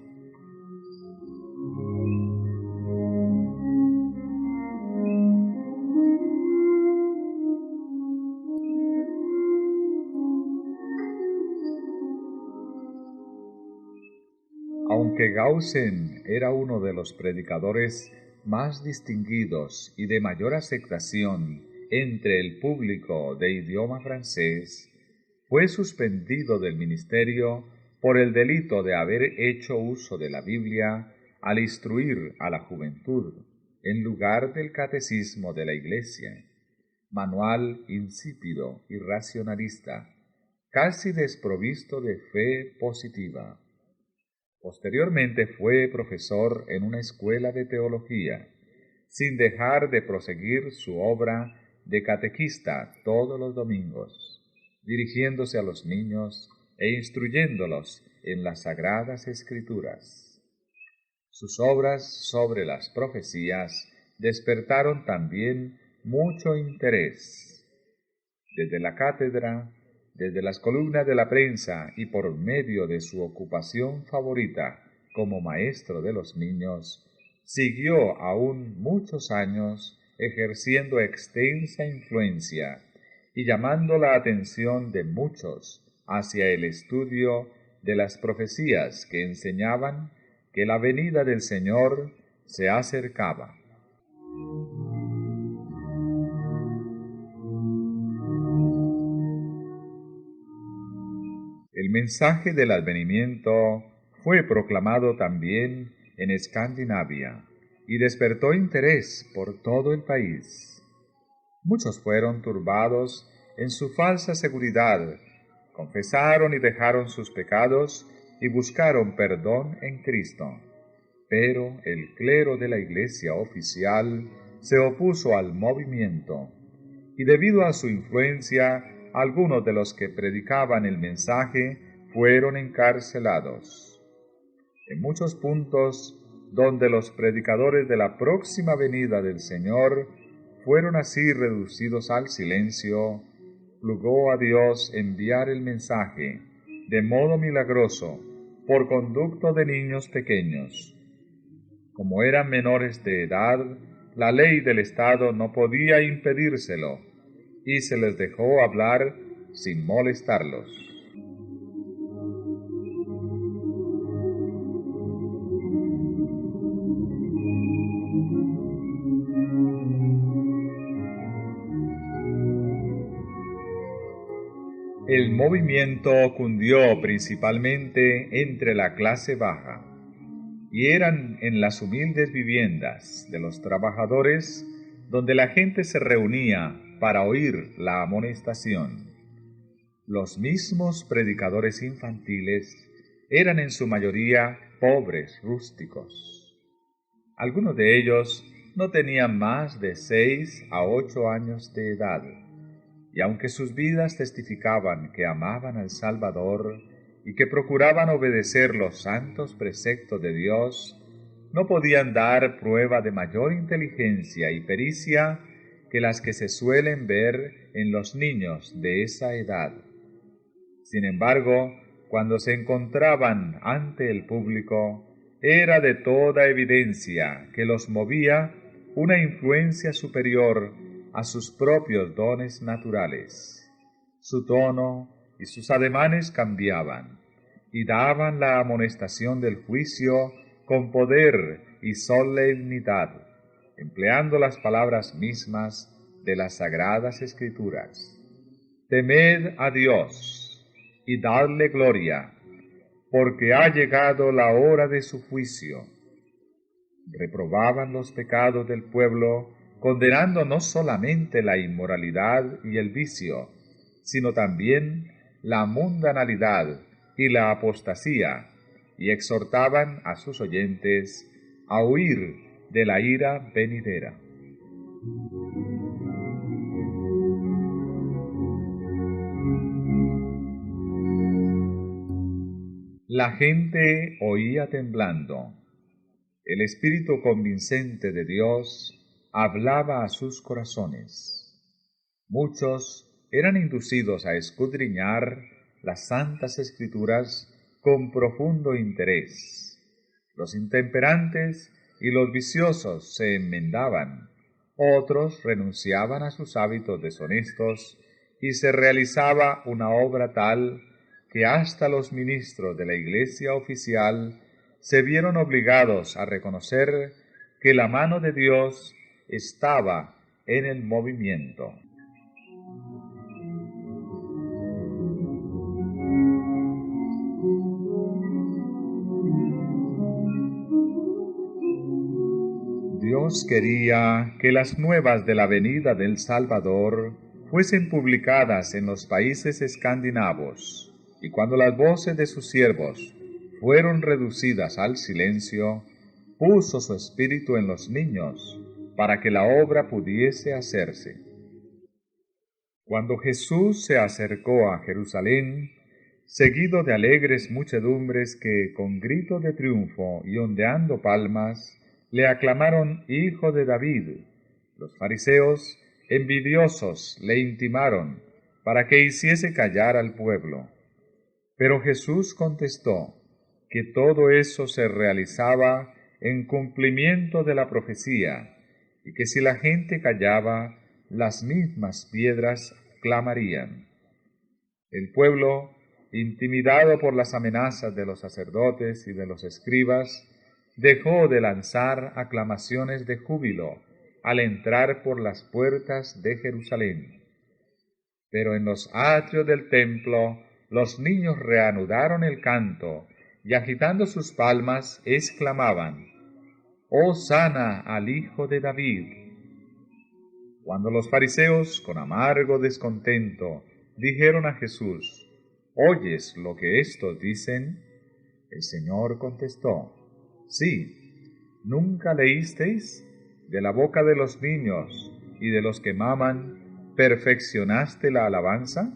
A: Aunque Gaussen era uno de los predicadores más distinguidos y de mayor aceptación entre el público de idioma francés, fue suspendido del ministerio por el delito de haber hecho uso de la Biblia al instruir a la juventud, en lugar del catecismo de la Iglesia, manual insípido y racionalista, casi desprovisto de fe positiva. Posteriormente fue profesor en una escuela de teología, sin dejar de proseguir su obra de catequista todos los domingos, dirigiéndose a los niños e instruyéndolos en las sagradas escrituras. Sus obras sobre las profecías despertaron también mucho interés. Desde la cátedra, desde las columnas de la prensa y por medio de su ocupación favorita como maestro de los niños, siguió aún muchos años ejerciendo extensa influencia y llamando la atención de muchos hacia el estudio de las profecías que enseñaban que la venida del Señor se acercaba. El mensaje del advenimiento fue proclamado también en Escandinavia y despertó interés por todo el país. Muchos fueron turbados en su falsa seguridad, confesaron y dejaron sus pecados y buscaron perdón en Cristo. Pero el clero de la Iglesia oficial se opuso al movimiento, y debido a su influencia, algunos de los que predicaban el mensaje fueron encarcelados. En muchos puntos donde los predicadores de la próxima venida del Señor fueron así reducidos al silencio, plugó a Dios enviar el mensaje de modo milagroso por conducto de niños pequeños. Como eran menores de edad, la ley del Estado no podía impedírselo, y se les dejó hablar sin molestarlos. movimiento cundió principalmente entre la clase baja, y eran en las humildes viviendas de los trabajadores donde la gente se reunía para oír la amonestación. Los mismos predicadores infantiles eran en su mayoría pobres rústicos. Algunos de ellos no tenían más de 6 a 8 años de edad, y aunque sus vidas testificaban que amaban al Salvador y que procuraban obedecer los santos preceptos de Dios, no podían dar prueba de mayor inteligencia y pericia que las que se suelen ver en los niños de esa edad. Sin embargo, cuando se encontraban ante el público, era de toda evidencia que los movía una influencia superior a sus propios dones naturales. Su tono y sus ademanes cambiaban, y daban la amonestación del juicio con poder y solemnidad, empleando las palabras mismas de las Sagradas Escrituras. Temed a Dios y dadle gloria, porque ha llegado la hora de su juicio. Reprobaban los pecados del pueblo, condenando no solamente la inmoralidad y el vicio, sino también la mundanalidad y la apostasía, y exhortaban a sus oyentes a huir de la ira venidera. La gente oía temblando. El Espíritu convincente de Dios hablaba a sus corazones. Muchos eran inducidos a escudriñar las santas Escrituras con profundo interés. Los intemperantes y los viciosos se enmendaban, otros renunciaban a sus hábitos deshonestos y se realizaba una obra tal que hasta los ministros de la Iglesia oficial se vieron obligados a reconocer que la mano de Dios estaba en el movimiento. Dios quería que las nuevas de la venida del Salvador fuesen publicadas en los países escandinavos, y cuando las voces de sus siervos fueron reducidas al silencio, puso su espíritu en los niños para que la obra pudiese hacerse. Cuando Jesús se acercó a Jerusalén, seguido de alegres muchedumbres que, con gritos de triunfo y ondeando palmas, le aclamaron Hijo de David, los fariseos, envidiosos, le intimaron para que hiciese callar al pueblo. Pero Jesús contestó que todo eso se realizaba en cumplimiento de la profecía, y que si la gente callaba, las mismas piedras clamarían. El pueblo, intimidado por las amenazas de los sacerdotes y de los escribas, dejó de lanzar aclamaciones de júbilo al entrar por las puertas de Jerusalén. Pero en los atrios del templo, los niños reanudaron el canto y agitando sus palmas exclamaban: «Hosana al Hijo de David». Cuando los fariseos, con amargo descontento, dijeron a Jesús: «¿Oyes lo que éstos dicen?», el Señor contestó: «Sí, ¿nunca leísteis? De la boca de los niños y de los que maman, ¿perfeccionaste la alabanza?».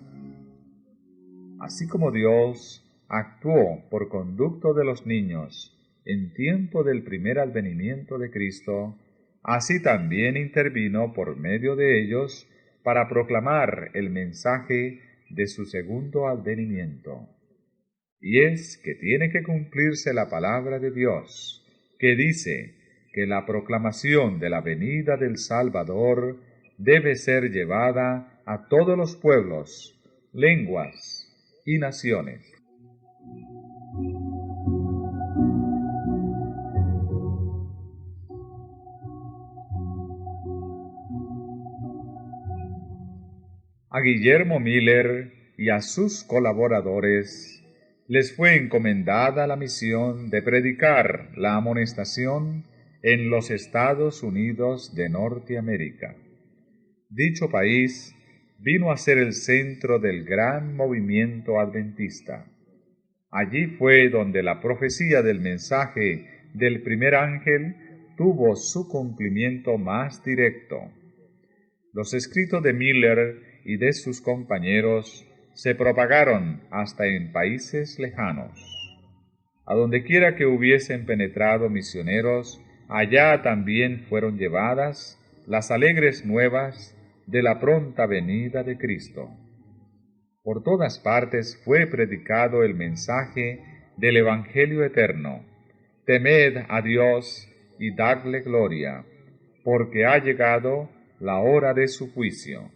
A: Así como Dios actuó por conducto de los niños en tiempo del primer advenimiento de Cristo, así también intervino por medio de ellos para proclamar el mensaje de su segundo advenimiento. Y es que tiene que cumplirse la palabra de Dios, que dice que la proclamación de la venida del Salvador debe ser llevada a todos los pueblos, lenguas y naciones. A Guillermo Miller y a sus colaboradores les fue encomendada la misión de predicar la amonestación en los Estados Unidos de Norteamérica. Dicho país vino a ser el centro del gran movimiento adventista. Allí fue donde la profecía del mensaje del primer ángel tuvo su cumplimiento más directo. Los escritos de Miller y de sus compañeros se propagaron hasta en países lejanos. A donde quiera que hubiesen penetrado misioneros, allá también fueron llevadas las alegres nuevas de la pronta venida de Cristo. Por todas partes fue predicado el mensaje del Evangelio eterno: temed a Dios y dadle gloria, porque ha llegado la hora de su juicio.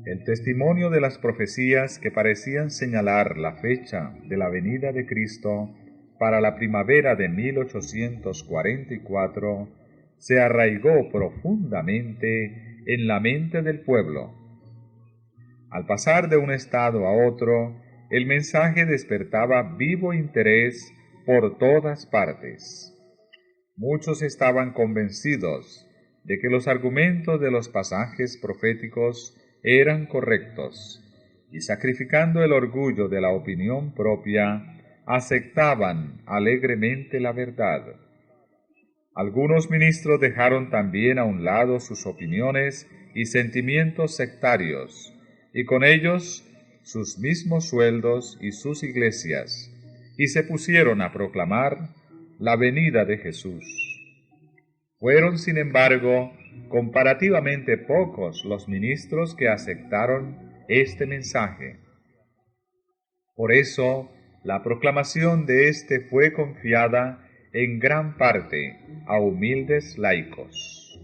A: El testimonio de las profecías que parecían señalar la fecha de la venida de Cristo para la primavera de 1844 se arraigó profundamente en la mente del pueblo. Al pasar de un estado a otro, el mensaje despertaba vivo interés por todas partes. Muchos estaban convencidos de que los argumentos de los pasajes proféticos eran correctos, y sacrificando el orgullo de la opinión propia, aceptaban alegremente la verdad. Algunos ministros dejaron también a un lado sus opiniones y sentimientos sectarios, y con ellos sus mismos sueldos y sus iglesias, y se pusieron a proclamar la venida de Jesús. Fueron, sin embargo, comparativamente pocos los ministros que aceptaron este mensaje. Por eso, la proclamación de éste fue confiada en gran parte a humildes laicos.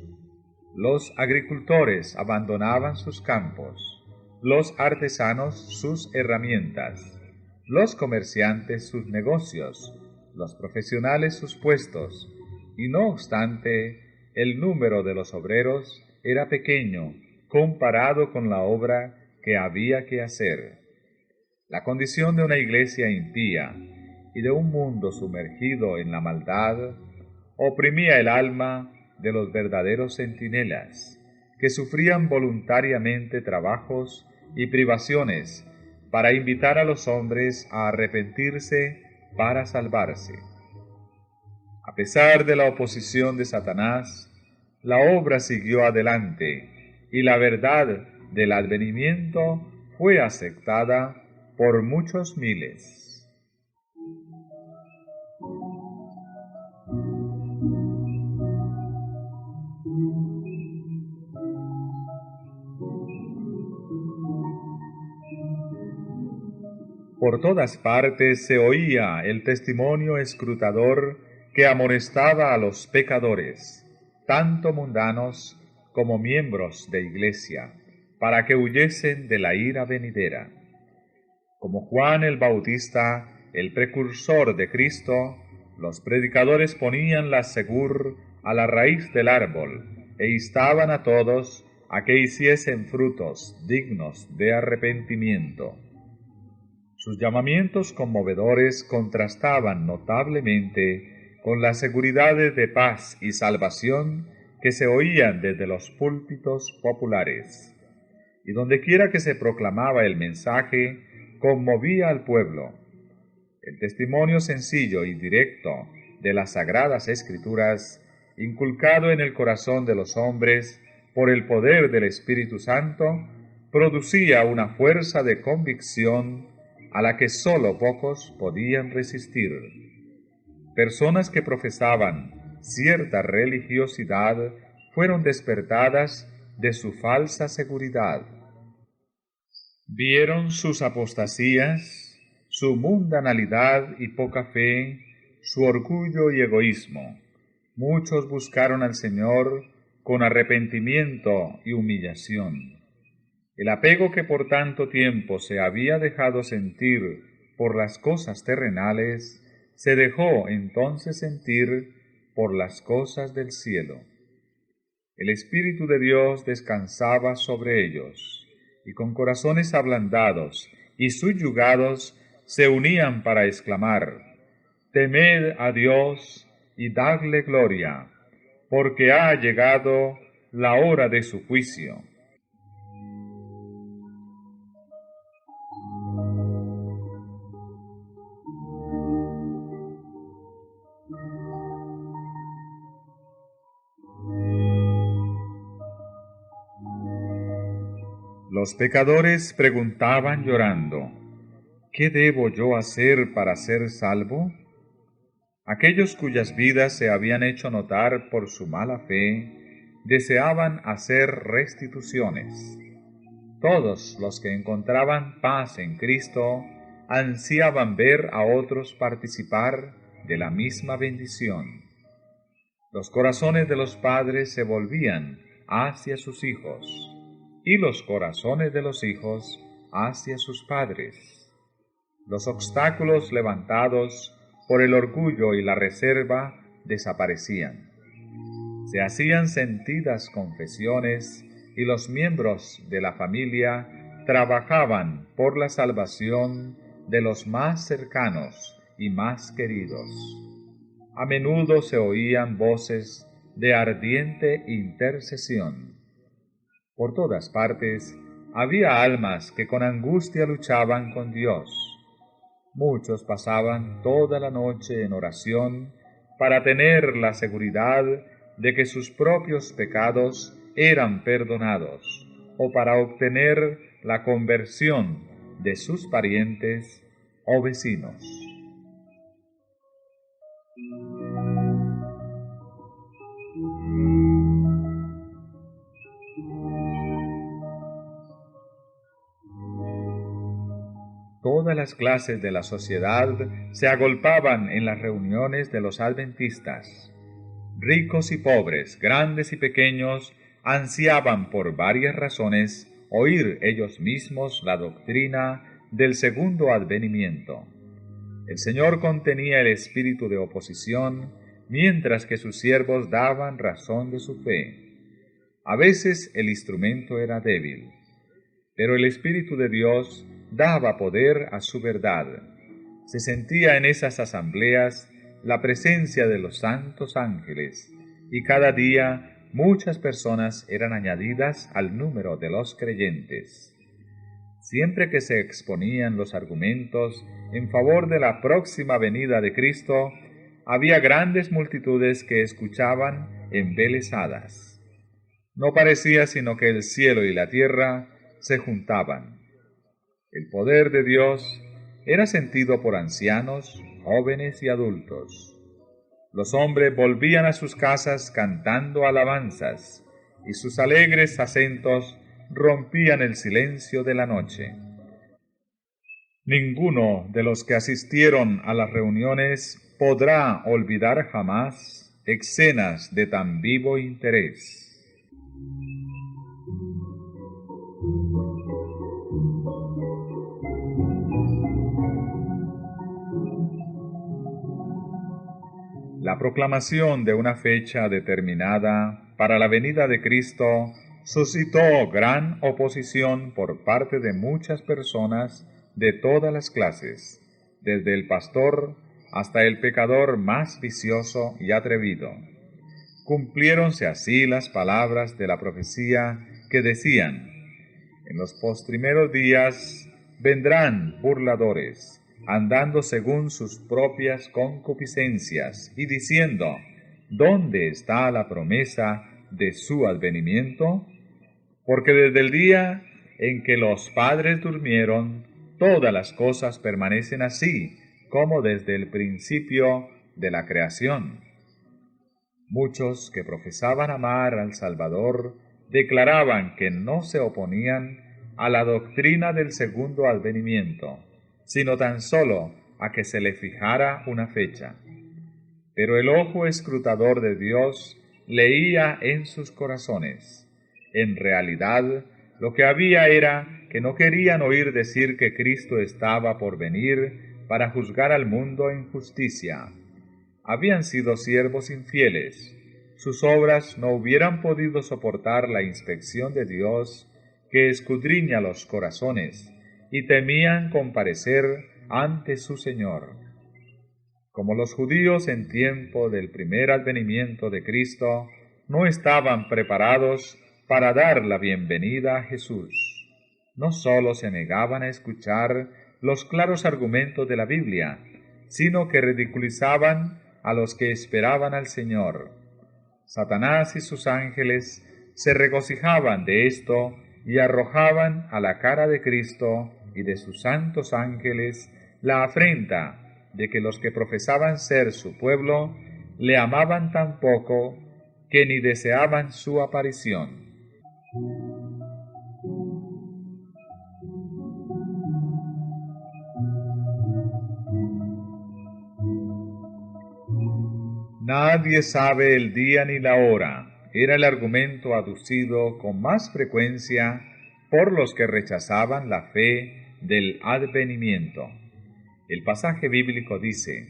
A: Los agricultores abandonaban sus campos, los artesanos sus herramientas, los comerciantes sus negocios, los profesionales sus puestos, y no obstante, el número de los obreros era pequeño comparado con la obra que había que hacer. La condición de una iglesia impía y de un mundo sumergido en la maldad oprimía el alma de los verdaderos centinelas, que sufrían voluntariamente trabajos y privaciones para invitar a los hombres a arrepentirse para salvarse. A pesar de la oposición de Satanás, la obra siguió adelante y la verdad del advenimiento fue aceptada por muchos miles. Por todas partes se oía el testimonio escrutador que amonestaba a los pecadores, tanto mundanos como miembros de iglesia, para que huyesen de la ira venidera. Como Juan el Bautista, el precursor de Cristo, los predicadores ponían la segur a la raíz del árbol e instaban a todos a que hiciesen frutos dignos de arrepentimiento. Sus llamamientos conmovedores contrastaban notablemente con las seguridades de paz y salvación que se oían desde los púlpitos populares. Y dondequiera que se proclamaba el mensaje, conmovía al pueblo. El testimonio sencillo y directo de las Sagradas Escrituras, inculcado en el corazón de los hombres por el poder del Espíritu Santo, producía una fuerza de convicción a la que sólo pocos podían resistir. Personas que profesaban cierta religiosidad fueron despertadas de su falsa seguridad. Vieron sus apostasías, su mundanalidad y poca fe, su orgullo y egoísmo. Muchos buscaron al Señor con arrepentimiento y humillación. El apego que por tanto tiempo se había dejado sentir por las cosas terrenales, se dejó entonces sentir por las cosas del cielo. El Espíritu de Dios descansaba sobre ellos, y con corazones ablandados y subyugados se unían para exclamar: Temed a Dios y dadle gloria, porque ha llegado la hora de su juicio. Los pecadores preguntaban llorando: ¿Qué debo yo hacer para ser salvo? Aquellos cuyas vidas se habían hecho notar por su mala fe, deseaban hacer restituciones. Todos los que encontraban paz en Cristo ansiaban ver a otros participar de la misma bendición. Los corazones de los padres se volvían hacia sus hijos, y los corazones de los hijos hacia sus padres. Los obstáculos levantados por el orgullo y la reserva desaparecían. Se hacían sentidas confesiones y los miembros de la familia trabajaban por la salvación de los más cercanos y más queridos. A menudo se oían voces de ardiente intercesión. Por todas partes había almas que con angustia luchaban con Dios. Muchos pasaban toda la noche en oración para tener la seguridad de que sus propios pecados eran perdonados, o para obtener la conversión de sus parientes o vecinos. Todas las clases de la sociedad se agolpaban en las reuniones de los adventistas. Ricos y pobres, grandes y pequeños, ansiaban por varias razones oír ellos mismos la doctrina del segundo advenimiento. El Señor contenía el espíritu de oposición, mientras que sus siervos daban razón de su fe. A veces el instrumento era débil, pero el Espíritu de Dios daba poder a su verdad. Se sentía en esas asambleas la presencia de los santos ángeles, y cada día muchas personas eran añadidas al número de los creyentes. Siempre que se exponían los argumentos en favor de la próxima venida de Cristo, había grandes multitudes que escuchaban embelesadas. No parecía sino que el cielo y la tierra se juntaban. El poder de Dios era sentido por ancianos, jóvenes y adultos. Los hombres volvían a sus casas cantando alabanzas, y sus alegres acentos rompían el silencio de la noche. Ninguno de los que asistieron a las reuniones podrá olvidar jamás escenas de tan vivo interés. La proclamación de una fecha determinada para la venida de Cristo suscitó gran oposición por parte de muchas personas de todas las clases, desde el pastor hasta el pecador más vicioso y atrevido. Cumpliéronse así las palabras de la profecía que decían: en los postrimeros días vendrán burladores, andando según sus propias concupiscencias, y diciendo: ¿dónde está la promesa de su advenimiento? Porque desde el día en que los padres durmieron, todas las cosas permanecen así, como desde el principio de la creación. Muchos que profesaban amar al Salvador declaraban que no se oponían a la doctrina del segundo advenimiento, sino tan solo a que se le fijara una fecha. Pero el ojo escrutador de Dios leía en sus corazones. En realidad, Lo que había era que no querían oír decir que Cristo estaba por venir para juzgar al mundo en justicia. Habían sido siervos infieles. Sus obras no hubieran podido soportar la inspección de Dios que escudriña los corazones, y temían comparecer ante su Señor. Como los judíos en tiempo del primer advenimiento de Cristo no estaban preparados para dar la bienvenida a Jesús, no sólo se negaban a escuchar los claros argumentos de la Biblia, sino que ridiculizaban a los que esperaban al Señor. Satanás y sus ángeles se regocijaban de esto y arrojaban a la cara de Cristo y de sus santos ángeles la afrenta de que los que profesaban ser su pueblo le amaban tan poco que ni deseaban su aparición. Nadie sabe el día ni la hora, era el argumento aducido con más frecuencia por los que rechazaban la fe del advenimiento. El pasaje bíblico dice: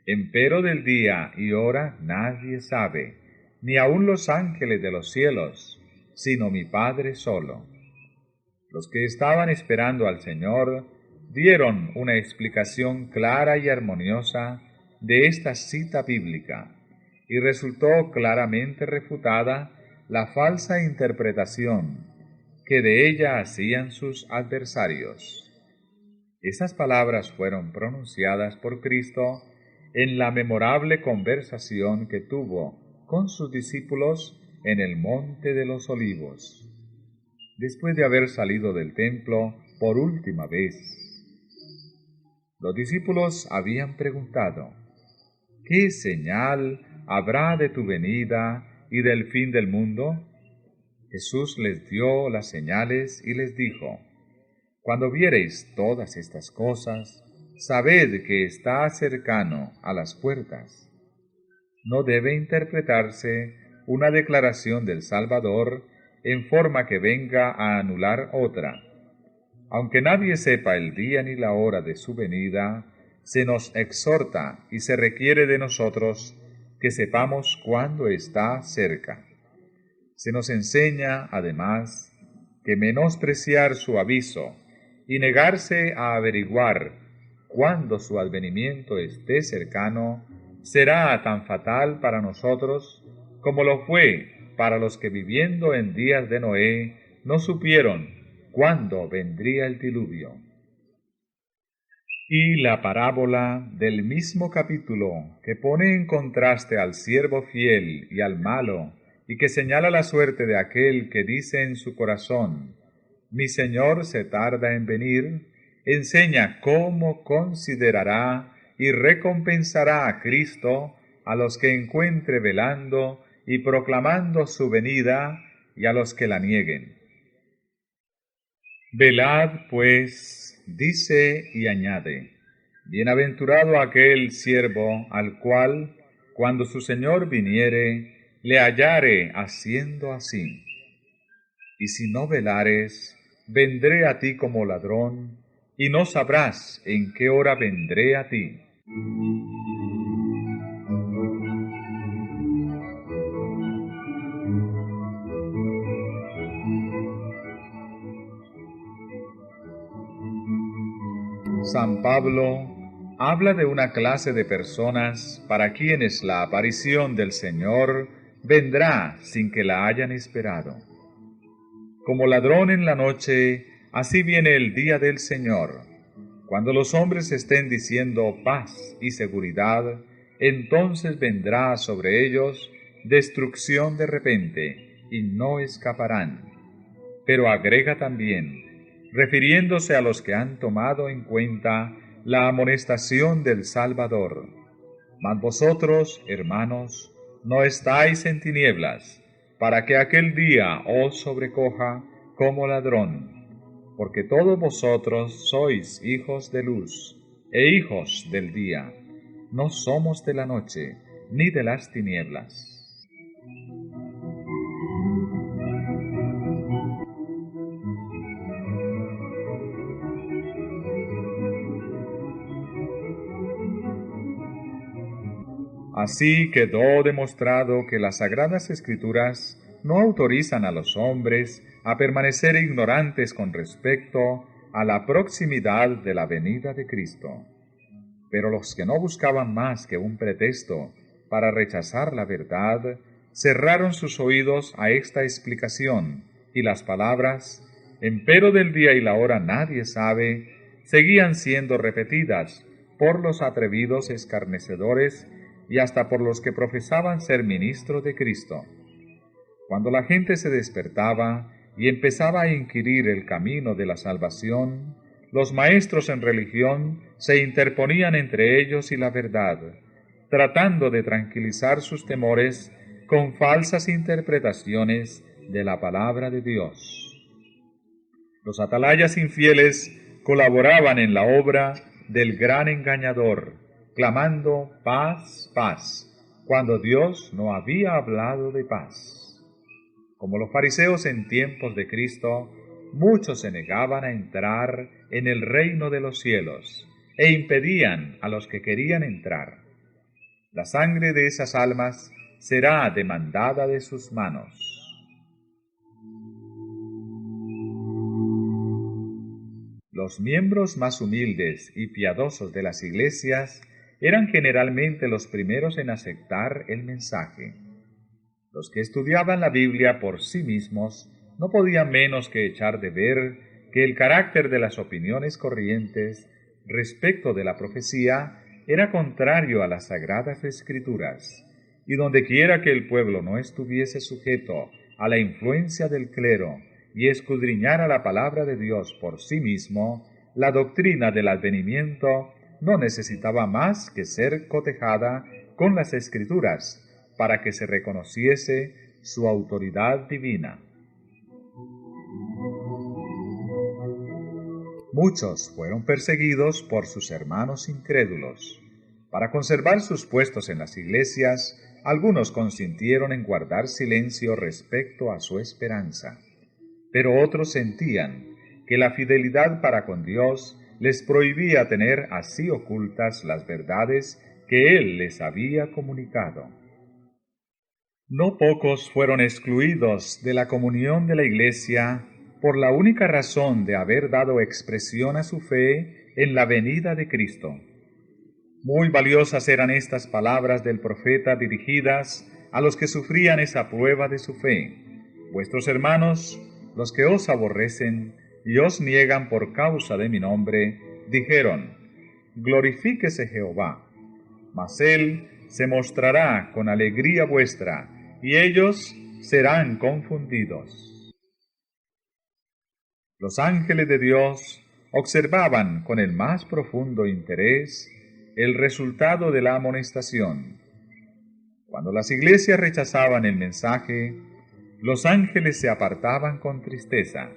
A: empero del día y hora nadie sabe, ni aun los ángeles de los cielos, sino mi Padre solo. Los que estaban esperando al Señor dieron una explicación clara y armoniosa de esta cita bíblica, y resultó claramente refutada la falsa interpretación que de ella hacían sus adversarios. Esas palabras fueron pronunciadas por Cristo en la memorable conversación que tuvo con sus discípulos en el Monte de los Olivos, después de haber salido del templo por última vez. Los discípulos habían preguntado: ¿qué señal habrá de tu venida y del fin del mundo? Jesús les dio las señales y les dijo: cuando viereis todas estas cosas, sabed que está cercano a las puertas. No debe interpretarse una declaración del Salvador en forma que venga a anular otra. Aunque nadie sepa el día ni la hora de su venida, se nos exhorta y se requiere de nosotros que sepamos cuándo está cerca. Se nos enseña, además, que menospreciar su aviso y negarse a averiguar cuándo su advenimiento esté cercano será tan fatal para nosotros como lo fue para los que viviendo en días de Noé no supieron cuándo vendría el diluvio. Y la parábola del mismo capítulo, que pone en contraste al siervo fiel y al malo, y que señala la suerte de aquel que dice en su corazón: mi Señor se tarda en venir, enseña cómo considerará y recompensará a Cristo a los que encuentre velando y proclamando su venida, y a los que la nieguen. Velad, pues, dice y añade: bienaventurado aquel siervo al cual, cuando su Señor viniere, le hallare haciendo así. Y si no velares, vendré a ti como ladrón, y no sabrás en qué hora vendré a ti. San Pablo habla de una clase de personas para quienes la aparición del Señor vendrá sin que la hayan esperado. Como ladrón en la noche, así viene el día del Señor. Cuando los hombres estén diciendo paz y seguridad, entonces vendrá sobre ellos destrucción de repente, y no escaparán. Pero agrega también, refiriéndose a los que han tomado en cuenta la amonestación del Salvador: mas vosotros, hermanos, no estáis en tinieblas, para que aquel día os sobrecoja como ladrón, porque todos vosotros sois hijos de luz e hijos del día. No somos de la noche ni de las tinieblas. Así quedó demostrado que las Sagradas Escrituras no autorizan a los hombres a permanecer ignorantes con respecto a la proximidad de la venida de Cristo. Pero los que no buscaban más que un pretexto para rechazar la verdad, cerraron sus oídos a esta explicación, y las palabras, empero del día y la hora nadie sabe, seguían siendo repetidas por los atrevidos escarnecedores y hasta por los que profesaban ser ministros de Cristo. Cuando la gente se despertaba y empezaba a inquirir el camino de la salvación, los maestros en religión se interponían entre ellos y la verdad, tratando de tranquilizar sus temores con falsas interpretaciones de la palabra de Dios. Los atalayas infieles colaboraban en la obra del gran engañador, clamando paz, paz, cuando Dios no había hablado de paz. Como los fariseos en tiempos de Cristo, muchos se negaban a entrar en el reino de los cielos e impedían a los que querían entrar. La sangre de esas almas será demandada de sus manos. Los miembros más humildes y piadosos de las iglesias eran generalmente los primeros en aceptar el mensaje. Los que estudiaban la Biblia por sí mismos no podían menos que echar de ver que el carácter de las opiniones corrientes respecto de la profecía era contrario a las Sagradas Escrituras, y dondequiera que el pueblo no estuviese sujeto a la influencia del clero y escudriñara la palabra de Dios por sí mismo, la doctrina del advenimiento no necesitaba más que ser cotejada con las Escrituras para que se reconociese su autoridad divina. Muchos fueron perseguidos por sus hermanos incrédulos. Para conservar sus puestos en las iglesias, algunos consintieron en guardar silencio respecto a su esperanza, pero otros sentían que la fidelidad para con Dios les prohibía tener así ocultas las verdades que Él les había comunicado. No pocos fueron excluidos de la comunión de la Iglesia por la única razón de haber dado expresión a su fe en la venida de Cristo. Muy valiosas eran estas palabras del profeta dirigidas a los que sufrían esa prueba de su fe. Vuestros hermanos, los que os aborrecen y os niegan por causa de mi nombre, dijeron, glorifíquese Jehová, mas Él se mostrará con alegría vuestra, y ellos serán confundidos. Los ángeles de Dios observaban con el más profundo interés el resultado de la amonestación. Cuando las iglesias rechazaban el mensaje, los ángeles se apartaban con tristeza.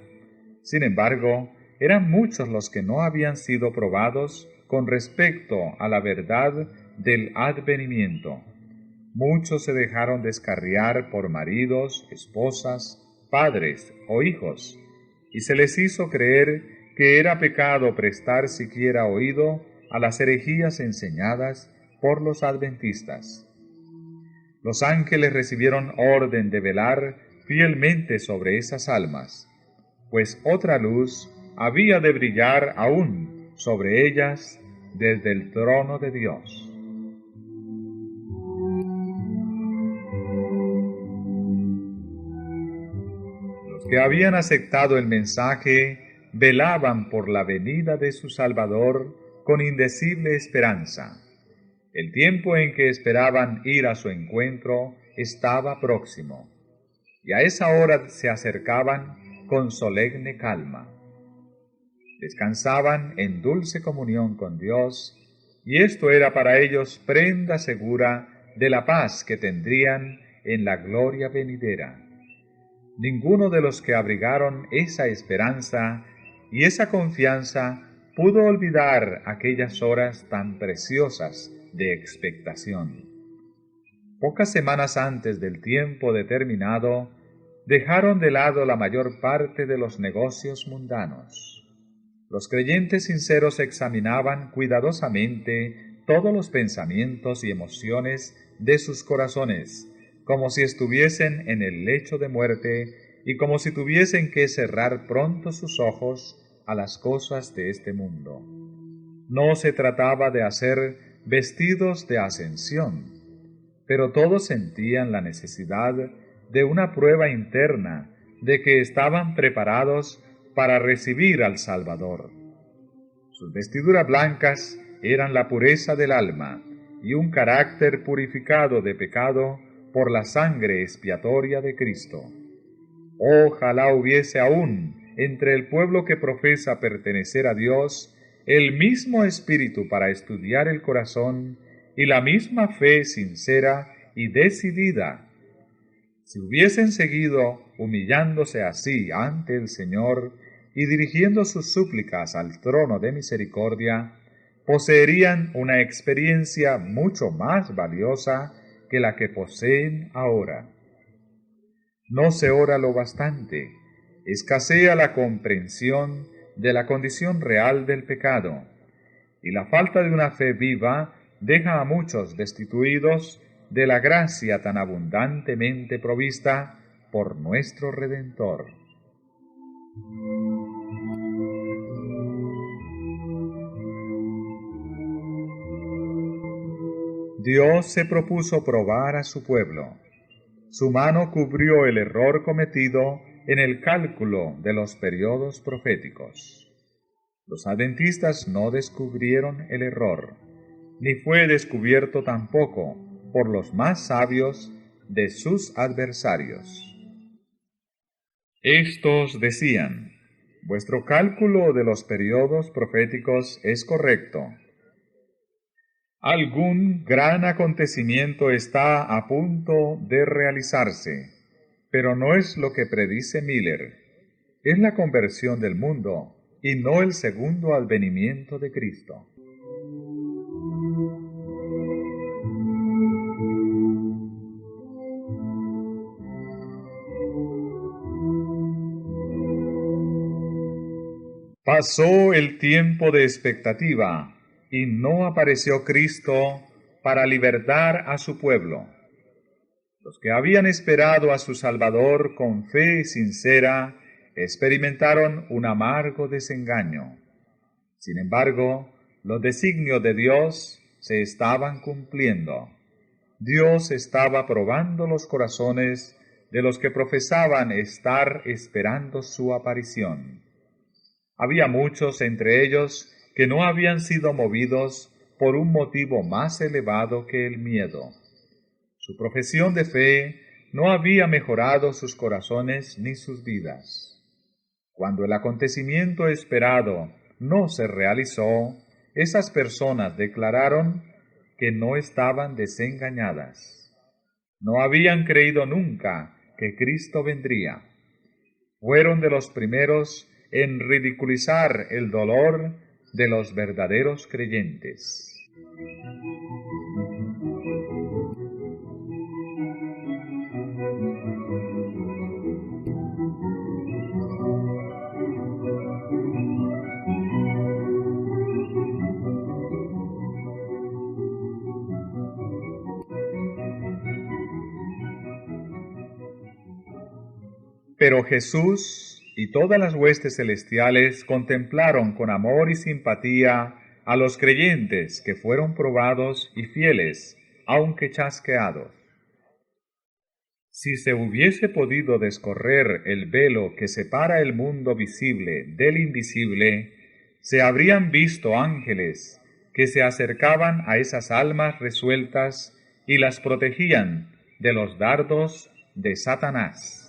A: Sin embargo, eran muchos los que no habían sido probados con respecto a la verdad del advenimiento. Muchos se dejaron descarriar por maridos, esposas, padres o hijos, y se les hizo creer que era pecado prestar siquiera oído a las herejías enseñadas por los adventistas. Los ángeles recibieron orden de velar fielmente sobre esas almas, pues otra luz había de brillar aún sobre ellas desde el trono de Dios. Los que habían aceptado el mensaje velaban por la venida de su Salvador con indecible esperanza. El tiempo en que esperaban ir a su encuentro estaba próximo, y a esa hora se acercaban con solemne calma. Descansaban en dulce comunión con Dios, y esto era para ellos prenda segura de la paz que tendrían en la gloria venidera. Ninguno de los que abrigaron esa esperanza y esa confianza pudo olvidar aquellas horas tan preciosas de expectación. Pocas semanas antes del tiempo determinado, dejaron de lado la mayor parte de los negocios mundanos. Los creyentes sinceros examinaban cuidadosamente todos los pensamientos y emociones de sus corazones, como si estuviesen en el lecho de muerte y como si tuviesen que cerrar pronto sus ojos a las cosas de este mundo. No se trataba de hacer vestidos de ascensión, pero todos sentían la necesidad de una prueba interna de que estaban preparados para recibir al Salvador. Sus vestiduras blancas eran la pureza del alma y un carácter purificado de pecado por la sangre expiatoria de Cristo. Ojalá hubiese aún entre el pueblo que profesa pertenecer a Dios el mismo espíritu para estudiar el corazón y la misma fe sincera y decidida. Si hubiesen seguido humillándose así ante el Señor y dirigiendo sus súplicas al trono de misericordia, poseerían una experiencia mucho más valiosa que la que poseen ahora. No se ora lo bastante, escasea la comprensión de la condición real del pecado, y la falta de una fe viva deja a muchos destituidos de la gracia tan abundantemente provista por nuestro Redentor. Dios se propuso probar a su pueblo. Su mano cubrió el error cometido en el cálculo de los periodos proféticos. Los adventistas no descubrieron el error, ni fue descubierto tampoco por los más sabios de sus adversarios. Estos decían: vuestro cálculo de los periodos proféticos es correcto. Algún gran acontecimiento está a punto de realizarse, pero no es lo que predice Miller. Es la conversión del mundo y no el segundo advenimiento de Cristo. Pasó el tiempo de expectativa y no apareció Cristo para libertar a su pueblo. Los que habían esperado a su Salvador con fe sincera experimentaron un amargo desengaño. Sin embargo, los designios de Dios se estaban cumpliendo. Dios estaba probando los corazones de los que profesaban estar esperando su aparición. Había muchos entre ellos que no habían sido movidos por un motivo más elevado que el miedo. Su profesión de fe no había mejorado sus corazones ni sus vidas. Cuando el acontecimiento esperado no se realizó, esas personas declararon que no estaban desengañadas. No habían creído nunca que Cristo vendría. Fueron de los primeros en ridiculizar el dolor de los verdaderos creyentes. Pero Jesús y todas las huestes celestiales contemplaron con amor y simpatía a los creyentes que fueron probados y fieles, aunque chasqueados. Si se hubiese podido descorrer el velo que separa el mundo visible del invisible, se habrían visto ángeles que se acercaban a esas almas resueltas y las protegían de los dardos de Satanás.